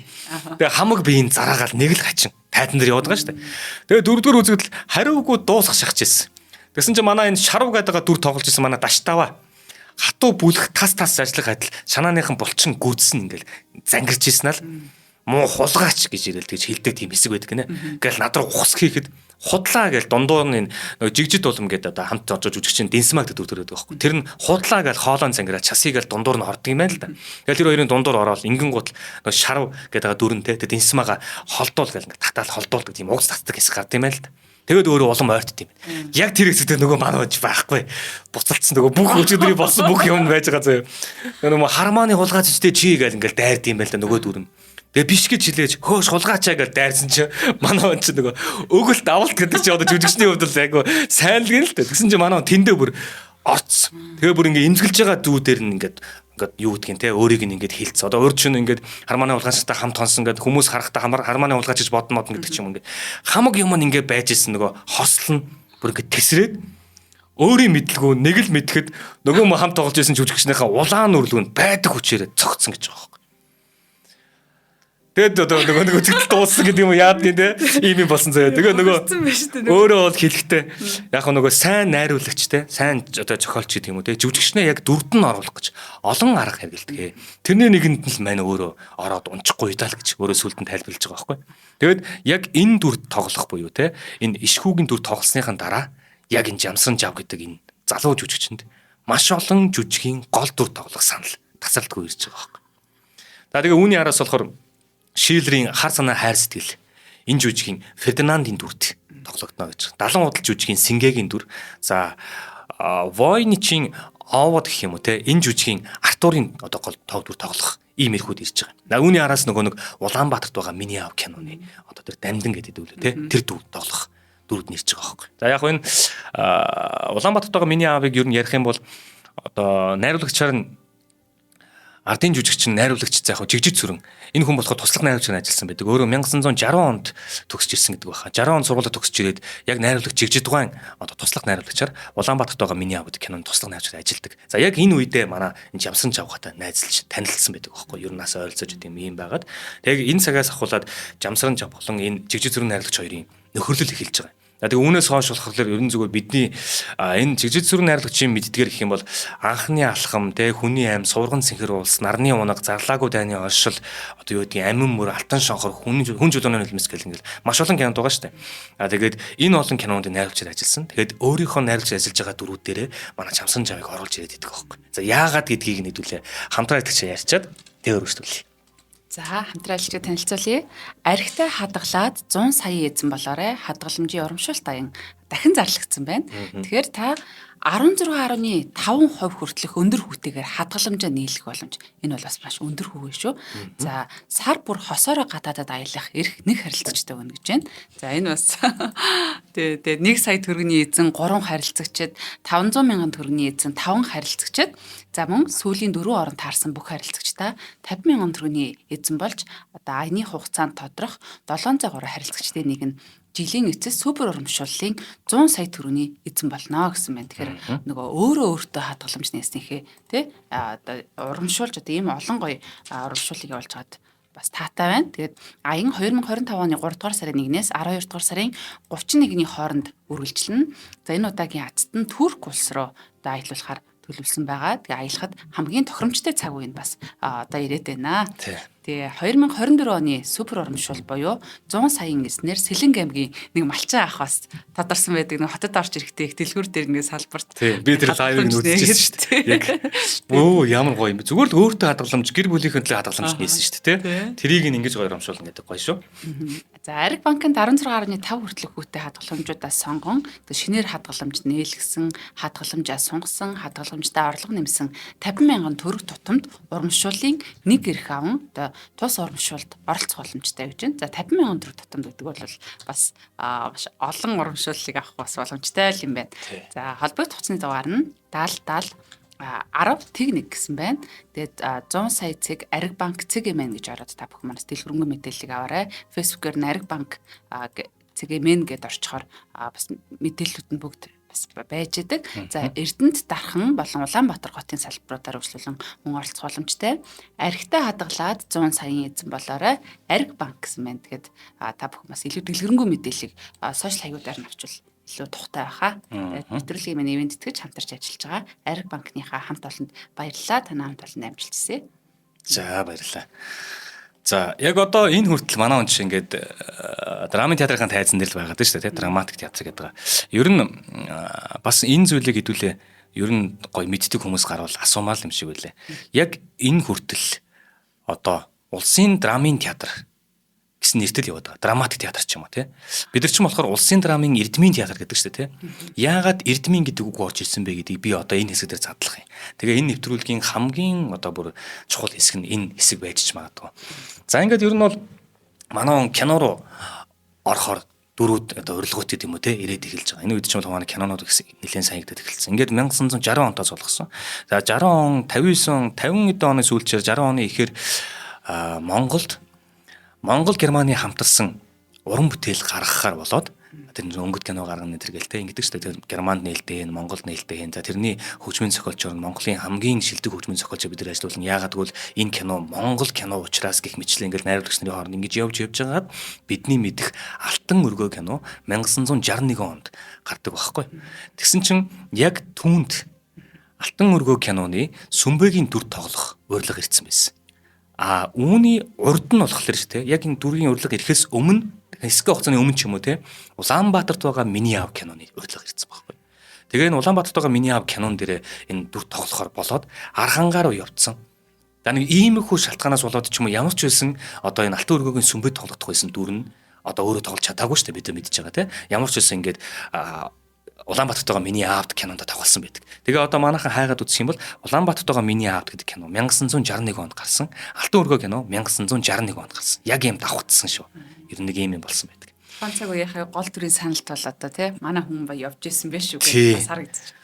Тэгээ хамаг биеийн зараагаал нэг л хачин тайзан дээр яваад байгаа шүү дээ. Тэгээ дөрөвдүгээр үзэгдэл хариугүй дуусгах шахажсэн. Тэгсэн чинь манай энэ шарв гэдэг дүр тоглож исэн манай Даштава хатуу бүлэх тас ажиллах адил шанааныхан булчин гүйдсэн ингээл зангирч ийсэн л муу хулгаач гэж ирэл тэгж хэлдэг тийм хэсэг байдаг гинэ. Ингээл над руу ухс хийхэд худлаа гэж дундуур нь нөгөө жигжид улам гэдэг одоо хамт орж жүжигчин Дэнсмаг гэдэг төрөд байхгүй. Тэр нь худлаа гэж хоолойн цангираа часыг л дундуур нь хордог юм байна л да. Тэгэл тэр хоёрын дундуур ороод ингэн гутал нөгөө шарав гэдэг дүрэнтэй тэр Дэнсмага холдуул гэж ингээд татаал холдуулдаг тийм угс татдаг хэсэг гард юм байна л да. Тэгээд өөрөө улам ойртд юм. Яг тэр хэсэгт нөгөө манууж байхгүй. Буцалцсан нөгөө бүх өчигдрийн болсон бүх юм байж байгаа заяа. Нөгөө хармааны хулгайчтэй чи гэж ингээд дайрд юм байл да нөгөө дүрэн. Тэгээ биш гэж хэлээж хөөш хулгаачаа гэж дайрсан чи манай он чи нөгөө өгөлт авалт гэдэг чи одоо жүжигчний хувьд л айгу сайн л гэн л дээ. Тэгсэн чи манай тэндээ бүр орцсон. Тэгээ бүр ингээд имзгэлж байгаа дүүдээр нь ингээд юу гэдгийг те өөрийг нь ингээд хилцээ. Одоо өөр чинь ингээд хармааны хулгайчтай хамт хонсон гэдэг хүмүүс харахтаа хармааны хулгайч гэж бодно гэдэг ч юм ингээд хамаг юм ингээд байж исэн нөгөө хослол нь бүр ингээд тесрээд өөрийн мэдлгүй нэг л мэдхэд нөгөө хамт тоглож исэн жүжигчнийхээ улаан нүрлгүнд байдаг хүчээрээ цогцсон гэж байгаа. Тэгээд одоо нөгөө үзэгдэл дууссан гэдэг юм яад гин те ийм юм болсон заяа. Тэгээ нөгөө өөрөө бол хэлэхдээ яг нөгөө сайн найруулагч те сайн одоо зохиолч гэдэг юм уу те жүжигчнээ яг дүрд нь оруулах гэж олон арга хэрэгэлдэг. Тэрний нэгэнд нь л мань өөрөө ороод унчихгүй даа л гэж өөрөө сүлдэн тайлбарлаж байгаа байхгүй. Тэгээд яг энэ дүрд тоглох буюу те энэ ишхүүгийн дүр тоглосныхан дараа яг энэ жамсран жав гэдэг энэ залуу жүжигчэнд маш олон жүжигийн гол дүр тоглох санал тасалдгүй ирж байгаа байхгүй. За тэгээ үүний араас болохоор Шиллерийн хар санаа хайр сэтгэл энэ жүжигийн Фердинандын дүрт тоглогдно гэж. 70 худал жүжигийн Сингэгийн дүр. За Войничийн Овод гэх юм уу те энэ жүжигийн Артурын одоо гол тог дүр тоглох ийм эрхүүд ирж байгаа. Үүний араас нөгөө нэг Улаанбаатарт байгаа Миний аав киноны одоо тэр Дамдин гэдэг дүр те тэр дүр тоглох дүрд нэрж байгаа байхгүй. За яг энэ Улаанбаатарт байгаа Миний аавыг ер нь ярих юм бол одоо найруулагчаар нь ардын жүжигчин найруулагч за яг жигжид сүрэн энэ хүн болохоор туслах найруулагчаар ажилласан байдаг. Өөрөө 1960 онд төгсөж ирсэн гэдэг байна. 60 онд сургуулиуд төгсөж ирээд яг найруулагч жигжид дугаан одоо туслах найруулагчаар Улаанбаатарт байгаа Миний аав гэдэг киноны туслах найруулагчаар ажилладаг. За яг энэ үедээ манай энэ Жамсан Жавхатай найзлж танилцсан байдаг байхгүй юу? Ер нь нас ойролцоож идэм юм байгаад. Тэгээ энэ цагаас ахуулаад Жамсан Жав болон энэ жигжид сүрэн найруулагч хоёрын нөхөрлөл эхэлж байгаа. Тэгээ үүнээс хойш болохоор ерөн зүгээр бидний энэ жигжид сүрэн найруулагчийн мэддгээр гэх юм бол анхны алхам те хүний аим суврган цэнхэр улс нарны унаг зарлаагүй дайны оршил одоо юу гэдгийг амин мөр алтан шонхор хүн жолооны хөлмөс гэл ингээл маш олон кинод байгаа штэ. Тэгээд энэ олон кинонд найруулагчаар ажилласан. Тэгээд өөрийнхөө найруулж ажиллаж байгаа дүрүүд дээрээ манай Чамсан Жавыг оруулж ирээд идэх байхгүй. За яагаад гэдгийг нэдүүлээ хамтраа итгэж ярьчаад тэгээ өргөжтүүлье. За хамтран ажиллаж танилцуулъя. Архитай хадгалаад 100 сая эзэн болоорой. Хадгаламжийн урамшуулт аян дахин зарлагдсан байна. Тэгэхээр та 16.5% хүртэлх өндөр хүүтэйгээр хадгаламжаа нийлэх боломж. Энэ бол бас маш өндөр хүүгээ шүү. За сар бүр хосоороо гадаадад аялах эрх нэг харилцагчтай өгнө гэж байна. За энэ бас тэгээ 1 сая төгрөгийн эзэн 3 харилцагчид, 500 мянган төгрөгийн эзэн 5 харилцагчид, за мөн сүүлийн 4 орон таарсан бүх харилцагчдаа 50 мянган төгрөгийн эзэн болж одоо аяны хугацаанд тодрох 703 харилцагчдын нэг нь жилийн эцэс супер урамшууллын 100 сая төгрөгийн эзэн болно гэсэн байна. Тэгэхээр нөгөө өөртөө хадгаламж нээснийхээ тий одоо урамшуулж одоо ийм олон гоё урамшууллыг явуулж байгаад бас таатай байна. Тэгээд аян 2025 оны 3 дугаар сарын 1-ээс 12 дугаар сарын 31-ний хооронд үргэлжлэнэ. За энэ удаагийн азт нь Турк улс руу одоо аялуулахаар төлөвлөсөн байгаа. Тэгээ аялахад хамгийн тохиромжтой цаг үе нь бас одоо ирээд байна. Тэгээ 2024 оны супер урамшуул буюу 100 саяын эзнэр Сэлэнг аймгийн нэг малчин ах бас тодорсон байдаг. Нэг хотод орж ирэхдээ их дэлгүүр дээр нэг салбарт. Би тэр лайвыг үзчихсэн шүү дээ. Яг өө ямар гоё юм бэ. Зүгээр л өөртөө хадгаламж гэр бүлийнхэн төлөө хадгаламж нээсэн шүү дээ. Тэрийг ингэж гоё урамшуулна гэдэг гоё шүү. За Ариг банкнд 16.5 хүртэлх хүүтэй хадгаламжуудаас сонгон шинээр хадгаламж нээлгсэн, хадгаламжаа сунгасан, хадгаламжтай орлого нэмсэн 50 мянган төгрөг тутамд урамшууллын нэг эрх аван одоо тус урамшуулд оролцох боломжтой гэж байна. За 50 мянган төгрөг тутамд гэдэг бол бас маш олон урамшууллыг авах бас боломжтой юм байна. За холбогдох хугацааны дугаар нь 70 10 гэсэн байна. Тэгээд 100 сая цэг Ариг банк цэг эмэн гэж ороод та бүхэн манаас дэлгэрэнгүй мэдээллийг аваарай. Facebook-оор Ариг банк цэг эмэн гэдээ орчхоор бас мэдээллүүд нь бүгд бас байж идэг. За Эрдэнэт дархан болон Улаанбаатар хотын салбаруудаар үргэлжлүүлэн мөн оролцох боломжтой. Аригтай хадгалаад 100 саяын эзэн болоорой. Ариг банк гэсэн байна. Тэгээд та бүхэн бас илүү дэлгэрэнгүй мэдээллийг сошиал хаягуудаар нь авчвал илүү тухтай байхаа. Нэвтрүүлгийн маань ивент тэтгэж хамтарч ажиллаж байгаа Ариг банкныхаа хамт олонд баярлалаа. Танай хамт олонд амжилт хүсье. За баярлалаа. За яг одоо энэ хүртэл манай он чинь ингээд драмын театрын тайзан дээр л байгаад байна шүү дээ, драматик театр гэдэг. Ер нь бас энэ зүйлийг хэдүүлээ ер нь гоё мэддэг хүмүүс гарвал асуумаар юм шиг үлээ. Яг энэ хүртэл одоо улсын драмын театр гэсэн нэртэл яваад байгаа. Драматик театр ч юм уу тий. Бид нар ч болохоор улсын драмын эрдмийн театр гэдэг шүү дээ тий. Яагаад эрдмийн гэдэг үг орж ирсэн бэ гэдгийг би одоо энэ хэсэг дээр задлах юм. Тэгээ энэ нэвтрүүлгийн хамгийн одоо бүр чухал хэсэг нь энэ хэсэг байж ч магадгүй. За ингээд ер нь бол манай кино руу орохоор дөрүүд одоо урилгууд гэдэг юм уу те ирээд эхэлж байгаа. Энэ үед ч бол манай кинонууд нэлээд саягдаад эхэлсэн. Ингээд 1960 онтоос болгосон. За 60 он, 59 он, 50 эд оны сүүлчээр 60 оны ихээр Монгол Германы хамтарсан уран бүтээл гаргахаар болоод тэр өнгөт кино гаргана тэргэлтэй ингэдэг шүү дээ. Германд нээлттэй, Монголд нээлттэй. За тэрний хөгжмийн зохиолчор нь Монголын хамгийн шилдэг хөгжмийн зохиолчор бид нар ажиллуулна. Яагаад гэвэл энэ кино Монгол кино учраас гэх мэтчлэн ингээл найруулагч нарын хооронд ингэж явж байгаад бидний мэдих Алтан өргөө кино 1961 онд гардаг байхгүй. Тэгсэн чинь яг түүнд Алтан өргөө киноны Сүмбэгийн дүр тоглох урилга ирсэн байсан. Үүний урд нь болохоор шүү дээ. Яг энэ дүргийн урилга ирэхээс өмнө хэсэг хугацааны өмнө ч юм уу те Улаанбаатарт байгаа Миний аав киноны урилга ирсэн байхгүй. Тэгээ энэ Улаанбаатарт байгаа Миний аав кинон дээр энэ дүр тоглохоор болоод Архангаа руу явцсан. За нэг иймэрхүү шалтгаанаас болоод ч юм уу ямар ч байсан одоо энэ Алтан өргөөгийн Сүмбэд тоглох байсан дүр нь одоо өөрөө тоглож чадаагүй шүү дээ бид мэдж байгаа те. Ямар ч байсан ингээд Улаанбаатарт байгаа Миний аавд кинонд тоглосон байдаг. Тэгээ одоо манайхан хайгаад үзэх юм бол Улаанбаатарт байгаа Миний аавд гэдэг кино 1961 онд гарсан. Алтан өргөө кино 1961 онд гарсан. Яг юм давхцсан шүү. Ер нь нэг юм болсон байдаг. Ганцаг үеийнхээ гол төрийн саналт бол одоо тий манай хүн ба явж исэн байх шүү гэж бас харагдчих.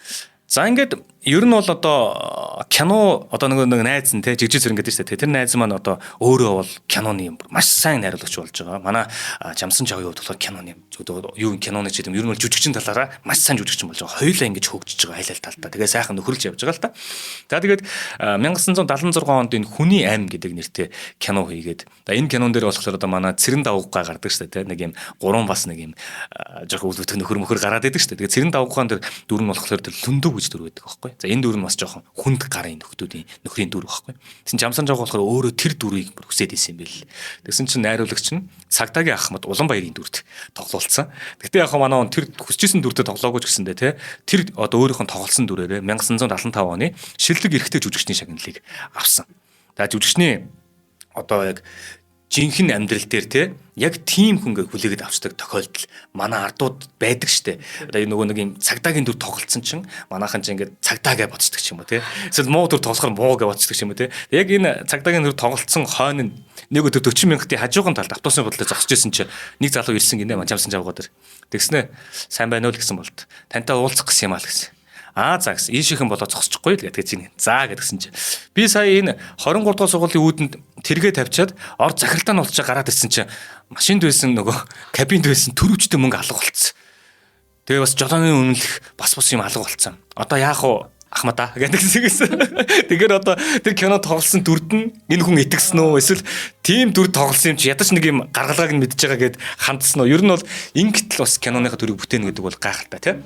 За ингээд ер нь бол одоо кино одоо нэг найз нь те жигжиг зэрэг гэдэг шүү дээ. Тэр найз маань одоо өөрөө бол киноны маш сайн найруулагч болж байгаа. Манай Жамсан жагийн хувьд болохоор киноны юу киноны ч юм ер нь бол жүжигчин талаараа маш сайн жүжигчин болж байгаа. Хоёулаа ингэж хөгжиж байгаа айл талдаа. Тэгээ сайхан нөхөрлж явж байгаа л та. За тэгээд 1976 онд энэ Хүний аймаг гэдэг нэртэй кино хийгээд энэ кинон дээр болохоор одоо манай Цэрэн давгуугаа гардаг шүү дээ. Нэг юм гурван бас нэг юм жоохон үлдэх нөхөр мөхөр гараад идэг шүү дээ. Тэгээ Цэрэн давгуугаан дээр дүр нь болохоор тэр лүндүү гэж дүр байдаг байхгүй. За энэ дүр нь бас жоохон хүнд гарын нөхрийн дүр байхгүй. Тэгсэн Жамсан жааг болохоор өөрөө тэр дүрийг хүсээд исэн юм байл. Тэгсэн чинь найруулагч нь Цагдаагийн Ахмад Улаанбаярын дүрт тоглуулсан. Гэтэ яг манай он тэр хүсчихсэн дүртэ тоглоогүй ч гэсэндээ те тэр одоо өөрийнх нь тоглосон дүрээрээ 1975 оны шилдэг эрэгтэй жүжигчний шагналыг авсан. За жүжигчний одоо яг жинхэнэ амьдрал дээр те яг тийм хүнгээ хүлээгээд авчдаг тохиолдол манай ардууд байдаг штэ. Одоо нөгөө нэг юм цагдаагийн дүр тоглолцсон чинь манайхан ч ингээд цагдаагаа бодцдог ч юм уу те. Эсвэл муу дүр тоглохоор муугаа бодцдог ч юм уу те. Яг энэ цагдаагийн дүр тоглолцсон хойно нэг өдөр 40 мянгатын хажууган талд автобусны бодлоо зогсож исэн чинь нэг залуу ирсэн гинэ Жамсан жавгаа дээр. Тэгснэ сайн байна уу л гэсэн болт. Тантай уулзах гэсэн юм аа л гэсэн. За гэсэн ийшийнхэн болоо зогсчихгүй л гэдэг чинь. За гэдгсэн чинь. Би сая энэ 23 дугаар сургуулийн үүдэнд тэргээ тавьчаад орд захиралтаа нь олчоо гараад ирсэн чинь машинд байсан нөгөө кабинд байсан төрөвчтэй мөнгө алга болцсон. Тэгээ бас жолооны үнэлэх бас юм алга болцсон. Одоо яах вэ? Ахмадаа гэдгсэн. Тэгэхээр одоо тэр кино тоглосон дүрд нь энэ хүн итгэсэн үү? Эсвэл тийм дүр тоглосон юм чи ядаж нэг юм гаргалгааг нь мэдж байгаа гэд хандсан уу? Ер нь бол ингэтэл бас киноныхаа дүрийг бүтээнэ гэдэг бол гайхалтай тийм.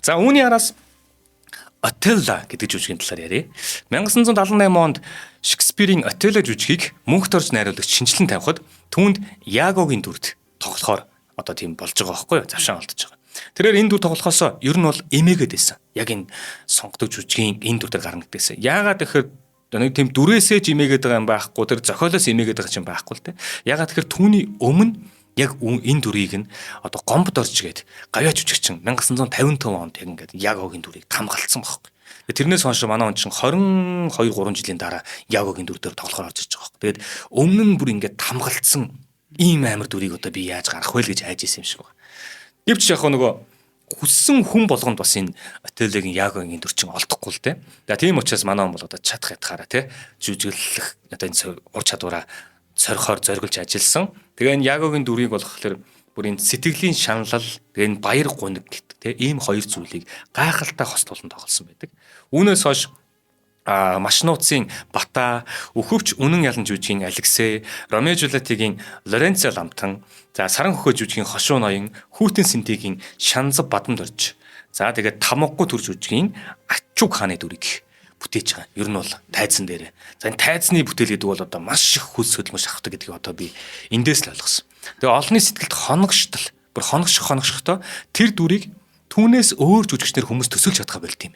За үүний араас Отелло гэдэг жүжигийн талаар ярив. 1978 онд Шекспирийн Отелло жүжигийг мөнхт орж найруулагч шинжилэн тавихад түүнд Ягогийн дүрд тоглохоор одоо тийм болж байгаа байхгүй юу? Завшаан олдож байгаа. Тэрээр энэ дүр тоглохоосоо ер нь бол эмээгээд байсан. Яг энэ сонгодог жүжигийн энэ дүр дээр гарна гэдээсэн. Яагаад тэгэхээр нэг тийм дүрээсээ ч эмээгээд байгаа юм байхгүй, тэр зохиолоос эмээгээд байгаа ч юм байхгүй л те. Яагаад тэгэхээр түүний өмнө яг энэ дүрийг нь одоо гомбод оржгээд гавьяа жүжигчин 1955 онд яг ингээд Ягогийн дүрийг хамгаалсан байхгүй. Тэрнээс хойш манай он чинь 22 3 жилийн дараа Ягогийн дүр дээр тоглохоор орж ирж байгаа байхгүй. Тэгээд өмнө нь бүр ингээд хамгаалсан ийм амар дүрийг одоо би яаж гарах вэ гэж айж исэн юм шиг байна. Гэвч яг нөгөө хүссэн хүн болгонд бас энэ Отеллогийн Ягогийн дүр чинь олдохгүй л те. Тийм учраас манай он бол одоо чадах ятгаараа те жүжиглэх одоо энэ ур чадвараа сорихоор зориулж ажилласан. Тэгээ энэ Ягогийн дүрийг болохоор бүр энэ сэтгэлийн шаналл, тэгээ энэ баяр гуниг гэдэг тийм ийм хоёр зүйлийг гайхалтай хослуулан тоглосон байдаг. Үүнээс хойш маш нууцын Бата, Өхөвч Үнэн ялан жүжигийн Алексей, Ромео Жулиетигийн Лоренцо Ламтан, за Саран хөхөө жүжигийн Хошуу ноён, Хүүтэн Синтигийн Шанзав Бадамд орж, за тэгээд Тамггүй төр жүжигийн Ачуг хааны дүрийг бүтээж байгаа. Ер нь бол тайзан дээр. За энэ тайзны бүтээл гэдэг бол одоо маш их хөл хөдөлмөр шахдаг гэдгийг одоо би эндээс л ойлгосон. Тэгээ олонний сэтгэлд хоногштол, бүр хоногшохдоо тэр дүрийг түүнээс өөр жүжигчнэр хүмүүс төсөөлж чадхаа болт юм.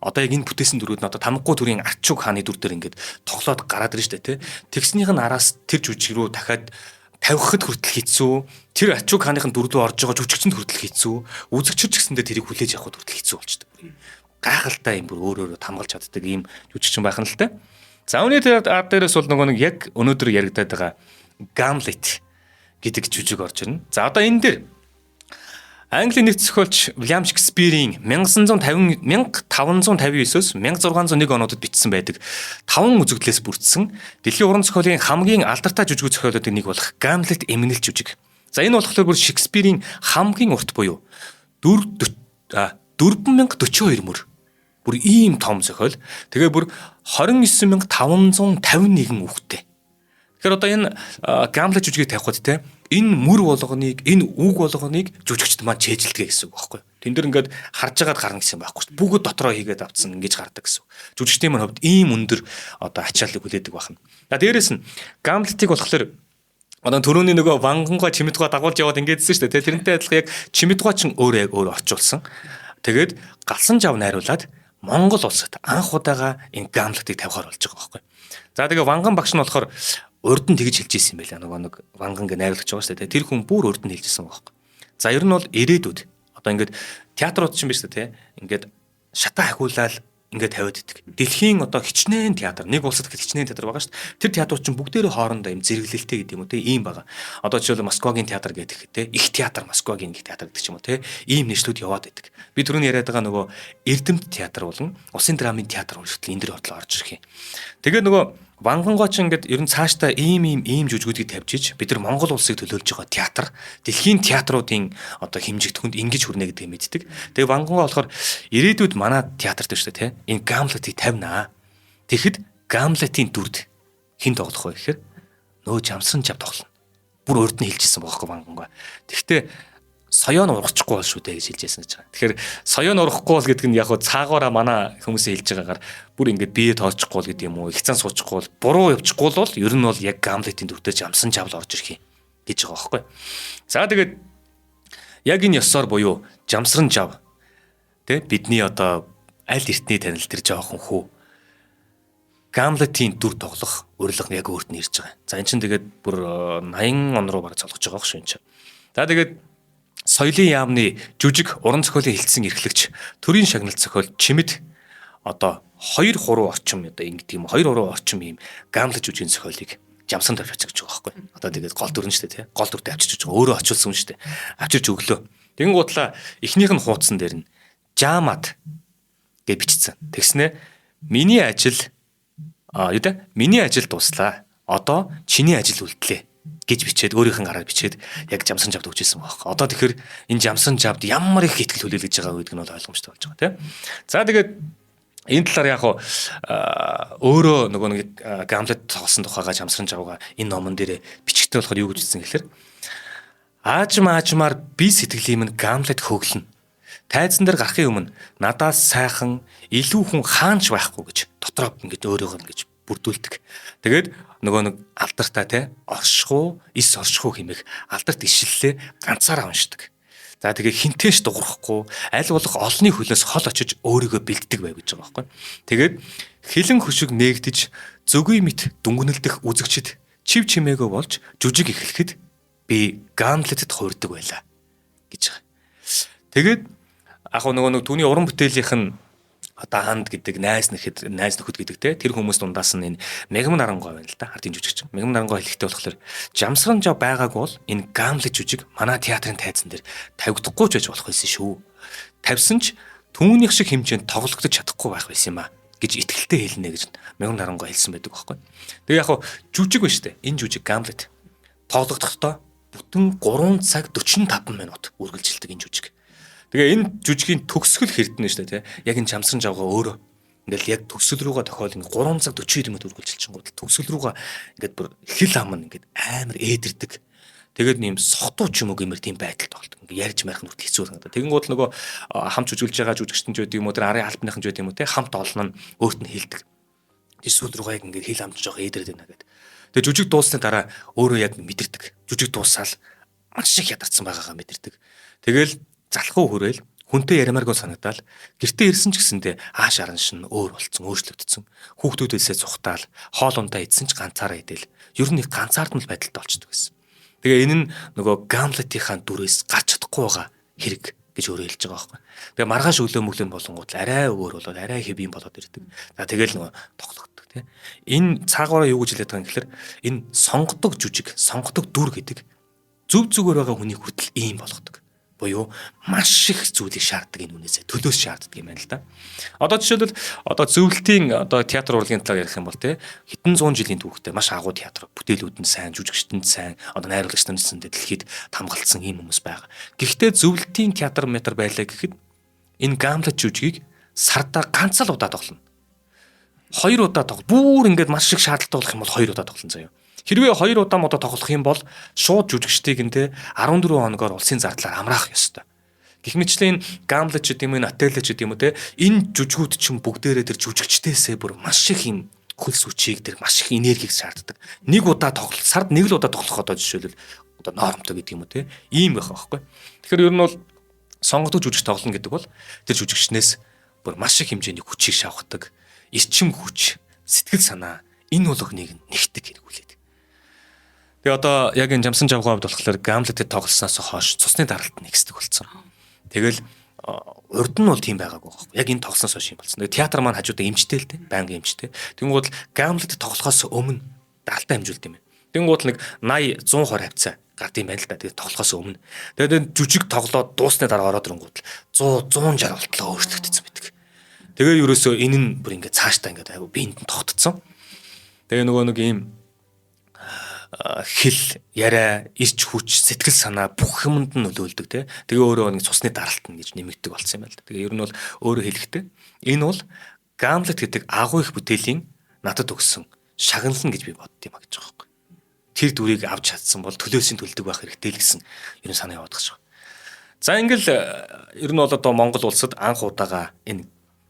Одоо яг энэ бүтээсэн дүрүүд нь одоо Тамггүй төрийн Ачуг хааны дүр дээр ингээд тоглоод гараад ирж штэ тий. Тэгснийх нь араас тэр жүжиг рүү дахиад тавихад хүртэл хэцүү. Тэр Ачуг хааныхын дүр рүү орж байгаа жүжигчэнд хүртэл хэцүү. Үзэгчд ч гэсэндээ тэрийг хүлээж авахд хүртэл хэцүү болчтой. Гайхалтай юм бүр өөрөөрөө хамгаалж чаддаг ийм жүжигчин байх нь л та. За үүний дээрээс бол нөгөө нэг яг өнөөдөр яригадаад байгаа Гамлет гэдэг жүжиг орж ирнэ. За одоо энэ дээр Английн нэр зохиолч William Shakespeare-ийн 1559-өөс 1601 онуудад бичсэн байдаг 5 үзэгдлээс бүрдсэн дэлхийн уран зохиолын хамгийн алдартай жүжиг зохиолуудын нэг болох Гамлет эмгэнэлт жүжиг. За энэ болохоор бүр Shakespeare-ийн хамгийн урт буюу 4042 мөр. Бүр ийм том зохиол. Тэгээ бүр 29551 үгтэй. Тэгэхээр одоо энэ Гамлет жүжигийг тавихад те энэ мөр болгоныг, энэ үг болгоныг жүжигчд маань чэйжилдэг гэсэн үг байхгүй. Тэн дээр ингээд харж агаад гарна гэсэн байхгүй шүү дээ. Бүгд дотроо хийгээд авцсан ингэж гардаг гэсэн. Жүжигчдийн маань хувьд ийм өндөр одоо ачааллыг хүлээдэг байна. За дээрэс нь Гамлетыг болохоор одоо түрүүний нөгөө вангангой чимэдгой дагуулж яваад ингэдсэн шүү дээ. Тэрнтэй адилхан яг чимэдгой ч өөрөө орчуулсан. Тэгээд галсан жав найруулад Монгол улсад анх удаага энэ Гамлетыг тавихаар болж байгаа байхгүй. За тэгээ ванган багш нь болохоор урд нь тэгж хэлж ирсэн юм байлаа. Нөгөө нэг ванган гэ найруулагч байгаа шүү дээ. Тэр хүн бүр урд нь хэлж ирсэн байхгүй. За ер нь бол ирээдүйд одоо ингээд театрууд ч юм биш үү те. Ингээд шатаа хахиулаад ингээд тавиад идэг. Дэлхийн одоо хичнээн театр, нэг улсад хичнээн театр байгаа шүү дээ. Тэр театрууд чинь бүгдээрээ хоорондоо юм зэрэглэлтэй гэдэг юм уу те. Ийм байгаа. Одоо жишээл Москвагийн театр гэдэг те. Их театр, Москвагийн их театр гэдэг ч юм уу те. Ийм нэшлүүд яваад идэг. Би түрүүний яриад байгаа нөгөө Эрдэмт театр болон Улсын драмын театр хүртэл энэ дэр хотлоо орж ирэх юм. Тэгээ нөгөө вангангой ч ингээд ер нь цаашдаа ийм жүжигүүдийг тавьж иж бид нар Монгол улсыг төлөөлж байгаа театр, дэлхийн театруудын одоо хэмжигдэхүнд ингэж хүрнэ гэдэг мэддэг. Тэгээ вангангой болохоор ирээдүйд манай театрт шүү дээ те. Энэ Гамлетыг тавина. Тэгэхэд Гамлетийн дүрд хэн тоглох вэ гэхээр нөө Жамсран Жав тоглоно. Бүр урд нь хэлжсэн байхгүй вангангой. Тэгэхдээ соёон урахгүй бол шүү дээ гэж хэлжсэн гэж байгаа. Тэгэхээр соёон урахгүй бол гэдэг нь яг хөө цаагаараа манай хүмүүсээ хэлж байгаагаар бүр ингээд бие тооцохгүй бол гэдэг юм уу, их цан суучихгүй бол, буруу явчихгүй бол ер нь бол яг Гамлетийн дүртэй Жамсан Жавл орж ирэх юм гэж байгаа байхгүй. За тэгээд яг энэ ёсоор буюу Жамсран Жав тэ бидний одоо аль эртний танил тэр жоохон хүү Гамлетийн дүр тоглох урилга нь яг өөрт нь ирж байгаа. За эн чинь тэгээд бүр 80 он руу бараг цолгож байгаа шүү энэ чинь. За тэгээд соёлын яамны жүжиг уран зохиолын хилцэн эрхлэгч төрийн шагналт зохиол Чимэд одоо 2-3 орчим одоо ингэдэг юм 2-3 орчим юм Гамлет жүжигийн зохиолыг Жамсан тавьж байгаа байхгүй. Одоо тэгээд гол дүр нь шүү дээ тий. Гол дүртэй авчирч байгаа. Өөрөө очилсан шүү дээ. Авчирч өглөө. Тэгэн гутлаа эхнийх нь хуудсан дээр нь Жамад гэж бичсэн. Тэгснэ миний ажил миний ажил дуслаа. Одоо чиний ажил үлдлээ гэж бичээд өөрийнх нь гараар бичээд яг Жамсан Жавд өгчээсэн байхгүй. Одоо тэгэхээр энэ Жамсан Жавд ямар их ихтгэл хүлээлгэж байгаа гэдэг нь бол ойлгомжтой болж байгаа тийм. За тэгээд энэ талаар яг өөрөө нөгөө нэг Гамлет тоглосон тухайга Жамсан Жавга энэ номон дээр бичгтэй болохоор юу гэж хэлсэн гэхээр аажмаар би сэтгэлийн минь Гамлет хөглөн. Тайзан дээр гарахын өмнө надаас сайхан илүү хүн хаанч байхгүй гэж дотроо ингэж өөрөөгөө ингэж бүрдүүлдэг. Тэгээд нөгөө нэг алдартай те оршихуу, эс оршихуу хэмээх алдарт ишиллээ ганцаараа уншдаг. За тэгээ хинтээш дуурахгүй, аль болох олонний хөлөөс хол очиж өөрийгөө бэлддэг байв гэж байгаа байхгүй. Тэгээд хилэн хөшиг нээгдэж зөгүй мэт дүнгэнэлдэх үзэгчд чив чимээгөө болж жүжиг эхлэхэд би Гамлетэд хуурдаг байлаа гэж байгаа. Тэгээд нөгөө нэг түүний уран бүтээлийнх нь одоо ханд гэдэг найз нөхөд гэдэг те тэр хүмүүс дундаас нь энэ Мегман Нарангой байна л да ардын жүжигч. Мегман Нарангой хэлэхдээ болохоор Жамсран Жав байгаагүй бол энэ Гамлет жүжиг манай театрын тайзан дээр тавигдахгүй ч байж болох байсан шүү. Тавьсан ч түүнийх шиг хэмжээнд тоглогдож чадахгүй байх байсан юм а гэж итгэлтэй хэлнэ гэж Мегман Нарангой хэлсэн байдаг байхгүй. Тэгээ яг жүжиг байна шүү дээ. Энэ жүжиг Гамлет тоглогдохдоо бүтэн 3 цаг 45 минут үргэлжилдэг энэ жүжиг. Тэгээ энэ жүжигийн төгсгөл хэрдэн шүү дээ тий. Яг энэ Жамсран Жавга өөрөө ингээл яг төгсгөл рүүгээ тохиол ингээ 3 цаг 40 минут үргэлжилчихэнгүүт төгсгөл рүүгээ ингээд бүр хил ам нь ингээд амар ээдэрдэг. Тэгээд нэм сохтуу ч юм уу гэмээр тийм байдал тоглолт. Ингээ ярьж марих нүрт хэцүү санагдаа. Тэгэнгүүт нөгөө хамт жүжиглж байгаа жүжигчтэн ч байдаг юм уу тэр арын албаныхан ч байдаг юм уу те хамт олон нь өөрт нь хэлдэг. Эсвэл руугаа яг ингээ хэл амжиж байгаа ээдрээд байна гэдэг. Тэгээд жүжиг дууссаны дараа өөрөө яг мэдэрдэг. Жүжиг дуусаал маш их ядарсан байгаагаа мэдэрдэг. Тэгэл залхуу хүрээл хүнтэй ярмааргүй санагдаал гэртээ ирсэн ч гэсэндээ ааш аран шин өөр болцсон, өөрчлөгдсөн. Хүүхдүүдээсээ цухтаал, хоол ундаа идсэн ч ганцаараа идэл. Ер нь их ганцаардмал байдалтай болчихдог байсан. Тэгээ энэ нь нөгөө Гамлетийнхаа дүрээс гарч чадахгүй байгаа хэрэг гэж өөрөө хэлж байгаа байхгүй. Тэгээ маргааш өглөө мөглөө болонгууд арай өөр болоод арай хэвийн болоод ирдэг. За тэгэл нөгөө тоглогддог тийм. Энэ цаагаараа юу гэж хэлээд байгаа юм гэхээр энэ сонгодог жүжиг, сонгодог дүр гэдэг зөв зүгээр байгаа хүний хүртэл ийм болгодог. Буюу маш их зүйлийг шаарддаг энэ үнээсээ төлөөс шаарддаг юм байна л да. Одоо жишээлбэл одоо зөвлөлтийн одоо театр урлагийн талаар ярих юм бол те хэдэн зуун жилийн түүхтэй маш агуу театр бүтээлүүд нь сайн, жүжигчдэнд сайн, одоо найруулагч нарт дэлхийд хамгаалсан ийм хүмүүс байгаа. Гэхдээ зөвлөлтийн театр метр байлаа гэхэд энэ Гамлет жүжигийг сардаа ганц л удаа тоглоно. 2 удаа тоглол. Бүр ингээд маш их шаардлагатай болох юм бол 2 удаа тоглоно заяа. Хэрвээ 2 удаа модо тоглох юм бол шууд жүжигчдийг нь те 14 хоногоор улсын зардлаар амраах ёстой. Гэх мэтчлэн Гамлет ч гэдэм үү, Отелло ч гэдэм үү те энэ жүжгүүд чинь бүгдээрээ тэр жүжигчдээсээ бүр маш их юм хөлс хүчийг тэр маш их энергийг шаарддаг. Нэг удаа тоглох, сард нэг л удаа тоглох одоо жишээлбэл одоо нормтой гэдэг юм уу те ийм байх байхгүй. Тэгэхээр ер нь бол сонгогдож жүжиг тоглоно гэдэг бол тэр жүжигчнээс бүр маш их хэмжээний хүчийг шавхдаг. Эрчим хүч, сэтгэл санаа энэ болгоныг нэгтгэх хэрэг үлээд. Тэгээ одоо яг энэ жамсан жавгаа хувьд болохоор Гамлетэд тоглосноос хойш цусны даралт нэгсдэг болсон. Тэгэл урд нь бол тийм байгаагүй байхгүй. Яг энэ тоглосноос хойш юм болсон. Тэгээ театр маань хажуудаа эмчтэй л дээ, байнга эмчтэй. Тэнгууд Гамлетэд тоглохоос өмнө даралтаа хэмжүүлд юм байна. Тэнгууд нэг 80 120 хавцаа гардыг байна л да. Тэгээ тоглохоос өмнө. Тэгээд жүжиг тоглоод дуусны дараа ороод ирэнгүүт 100 160 болтлоо өөрчлөгдсөн байдаг. Тэгээ ерөөсөө энэ нь бүр ингээд цаашдаа ингээд айгу биенд нь тогтцсон. Тэгээ нөгөө нэг ийм хэл, яриа, ирч хүч, сэтгэл санаа бүх юмд нь нөлөөлдөг тий. Тэгээ өөрөө нэг цусны даралт нь гэж нэмэгдэг болсон юм байна л да. Тэгээ ер нь бол өөрөө хэлэхдээ энэ бол Гамлет гэдэг агуу их бүтээлийн надад өгсөн шагнална гэж би бодд юм а гэж байгаа байхгүй. Тэр дүрийг авч чадсан бол төлөөсийн төлдөг байх хэрэгтэй л гэсэн ер нь санаа яваад байгаа шүү. За ингээл ер нь бол одоо Монгол улсад анх удаага энэ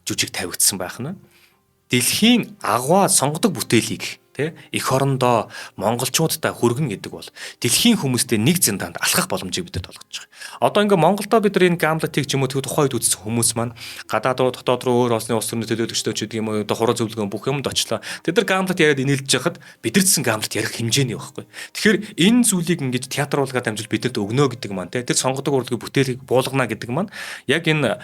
жүжиг тавигдсан байх нь дэлхийн агуу сонгодог бүтээлийг их орондоо монголчуудтай хүргэнэ гэдэг бол дэлхийн хүмүүстэй нэг зэндаанд алхах боломжийг бидэд олгож байгаа. Одоо ингээ Монголдо бид нар энэ Гамлетийг ч юм уу тухайн үед үзсэн хүмүүс маань гадаад руу дотоод руу өөр улсны улс төрний төлөөлөгчдөө ч гэдэг юм уу одоо хураа зөвлөгөө бүх юмд очлоо. Тэд нар Гамлет яриад инээлж яхад бидэрсэн Гамлет ярих хэмжээний байхгүй. Тэгэхээр энэ зүйлийг ингэж театр урлагаар дамжуул бидэд өгнө гэдэг маань тэр сонгодог урлагийн бүтээлийг буулгана гэдэг маань яг энэ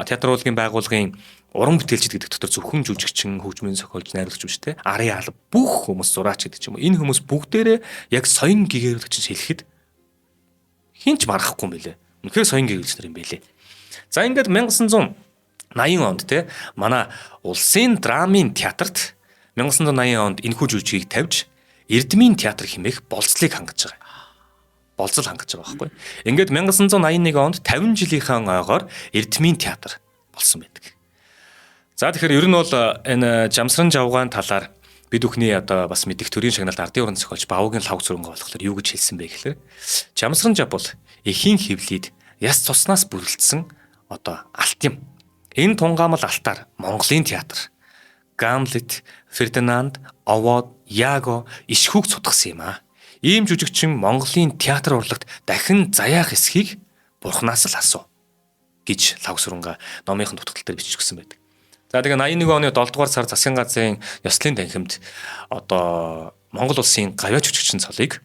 театр урлагийн байгууллагын уран бүтээлч гэдэг дотор зөвхөн жүжигчин, хөгжмийн зохиолч, найруулагч биш те арын алба бүх хүмүүс зураач гэдэг ч юм уу. Энэ хүмүүс бүгдээрээ яг соён гэгэрүүлэгч хэлэхэд хинч марахгүй юм билэ. Үнэхээр соён гэгэрүүлэгч нар юм билэ. За ингээд 1980 онд те манай улсын драмын театрт 1980 онд энэхүү жүжигийг тавьж Эрдмийн театр хэмээх болцлыг хангаж байгаа. Болцол хангаж байгаа байхгүй. Ингээд 1981 онд 50 жилийнхаа ойгоор Эрдмийн театр болсон байдаг. За тэгэхээр ер нь бол энэ жамсран жавгаан талаар бид бүхний одоо бас мэдих төрийн шагналд ардын уран зохиолч Бавгийн лав зүрэнгээ болохоор юу гэж хэлсэн бэ гэхээр жамсран жав бол эхийн хөвлөд яс цуснаас бүрэлдсэн одоо алт юм. Энэ тунгаамал алтаар Монголын театр Гамлет, Фердинанд, Овод, Яго ишхүүг цутгасан юм аа. Ийм жүжигчин Монголын театр урлагт дахин заяах эсхийг бурхнаас л асуу гэж лав зүрэнгээ номынхын дутагдал дээр биччихсэн байдаг. За тэгээ 81 оны 7 дугаар сар засгийн газрын ёслолын танхимд одоо Монгол улсын гавьяа жүжигчин цолыг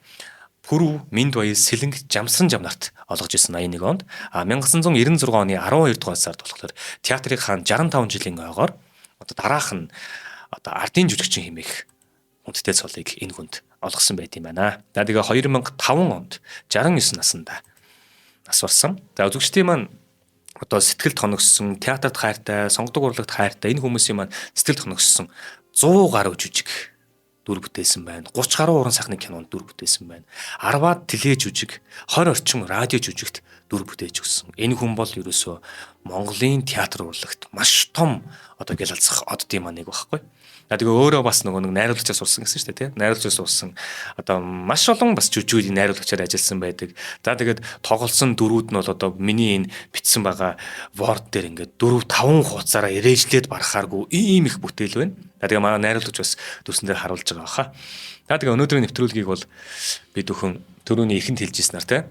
Пүрв, Миндбаяр, Сэлэнг, Жамсран жав нарт олгож исэн 81 онд 1996 оны 12 дугаар сард болохоор театрын хаан 65 жилийн ойгоор одоо дараах нь одоо ардын жүжигчин хэмээх хүндтэй цолыг энэ хүнд олгосон байт юм байна. За тэгээ 2005 онд 69 наснда нас барсан. За үзэгчдийн маань одоо сэтгэлд хоногссон, театрт хайртай, сонгодог урлагт хайртай энэ хүмүүсийн маань сэтгэлд хоногссон 100 гаруй жүжиг дүр бүтээсэн байна. 30 гаруй уран сайхны кинонд дүр бүтээсэн байна. 10-аад теле жүжиг, 20 орчим радио жүжигт дүр бүтээж өгсөн. Энэ хүн бол ерөөсөө Монголын театр урлагт маш том одоо гялалцах оддын маань нэг багхгүй. Тэгээ өөрөө бас нөгөө нэг найруулагчаас сурсан гэсэн шүү дээ, тийм. Найруулагчаас сурсан. Одоо маш олон бас жүжигчид найруулагчаар ажилласан байдаг. За тэгээд тоглосон дөрүүд нь бол одоо миний энэ бичсэн байгаа Word дээр ингээд 4-5 хуудасаараа ирээжлээд барахааргүй ийм их бүтээл байна. Тэгээ манай найруулагч бас дүрсэн дээр харуулж байгаа баха. Тэгээ өнөөдрийн нэвтрүүлгийг бол бид өхөн түрүүний ихэнд хэлжсэнаар тийм.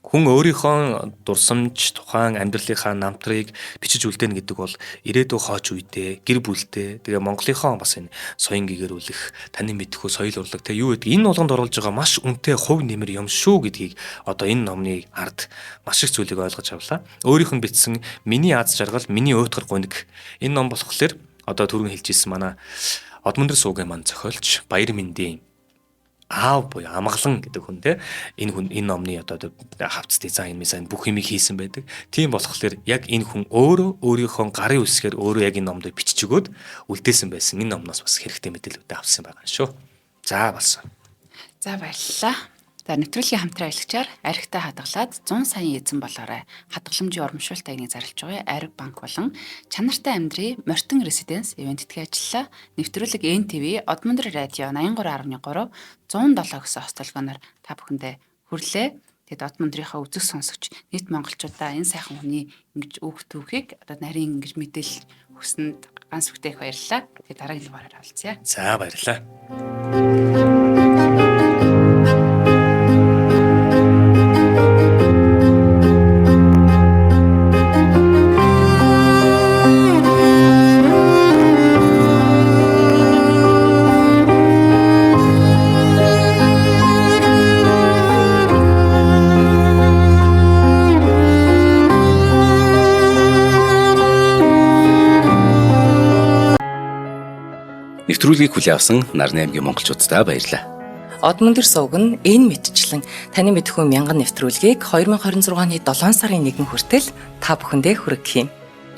Хүн өөрийнхөө дурсамж тухайн амьдралынхаа намтрыг бичиж үлдээнэ гэдэг бол ирээдүйн хооч үедээ гэр бүлтэй тэгээ Монголынхоо бас энэ соён гэгэрүүлэх таны мэдхүү соёл урлаг тэгээ юу гэдэг энэ болгонд оруулж байгаа маш үнэтэй хувь нэмэр юм шүү гэдгийг одоо энэ номны ард маш их зүйлийг ойлгож авлаа. Өөрийнх нь бичсэн миний аз жаргал миний уйтгар гуниг энэ ном болохоор одоо түрүүн хэлжсэн манай Одмондөр суугийн маань зохиолч Баяр Мэндийн аав буюу амгалан гэдэг хүн те энэ номны одоо хавц дизайн бүх юмыг хийсэн байдаг. Тийм болохоор яг энэ хүн өөрийнхөө гарын үсгээр өөрөө яг энэ номдыг бичиж өгөөд үлдээсэн байсан. Энэ номноос бас хэрэгтэй мэдээлэлүүд авсан байгаа шүү. За болсон. За баярлалаа. За нэвтрүүлгийн хамтран ажиллагчаар архитай хадгалаад 100 саяын эзэн болоорой. Хадгаламжийн урамшуулт аягныг зарлж байгаа Ариг банк болон Чанартай амьдрий Мортон резиденс ивэнтдгээ ажиллаа. Нэвтрүүлэг НТV Одмондөр радио 83.3 107 гэсэн хост толгооноор та бүхэндээ хүрлээ. Тэгэд Одмондрынхаа үзэг сонсогч нийт монголчуудаа энэ сайхан хүний ингэж үг түүхийг одоо нарийн ингэж мэдээлэл өгсөнд ганц бүтээх баярлалаа. Тэгээд дараагийн дугаараар олцъя. За баярлалаа. Нэвтрүүлгийг хүлээн авсан Нарны аймгийн монголчуудаа баярлалаа. Одмондөр сувг нь энэ мэдчлэн таны мэдхүйн мянган нэвтрүүлгийг 2026 оны 7 сарын 1 хүртэл та бүхэндээ хүргэх юм.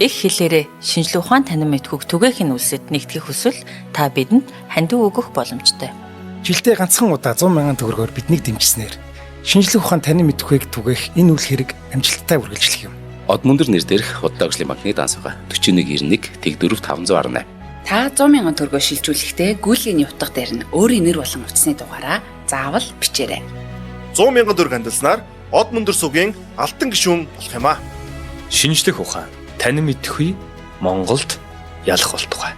Их хэлээрээ шинжлэх ухаан танин мэдхүйг түгээх нь үлсэд нэгтгэх хүсвэл та бидэнд хандив өгөх боломжтой. Жилдээ ганцхан удаа 100,000 төгрөгөөр биднийг дэмжснээр шинжлэх ухаан танин мэдхүйг түгээх энэ үйл хэрэг амжилттай үргэлжлэх юм. Одмондөр нэр дээрх Худлаачлалын банкны дансгаа 4191 тэг 4518. Та 100,000 төгрөгөөр шилжүүлэхдээ гүйлгээний утга дээр нь өөрийн нэр болон утасны дугаараа заавал бичээрэй. 100,000 төгрөг хандалснаар Одмондөр сувгийн алтан гишүүн болох юм а. Шинжлэх ухаан танин мэдхгүй Монголд ялах болтугай.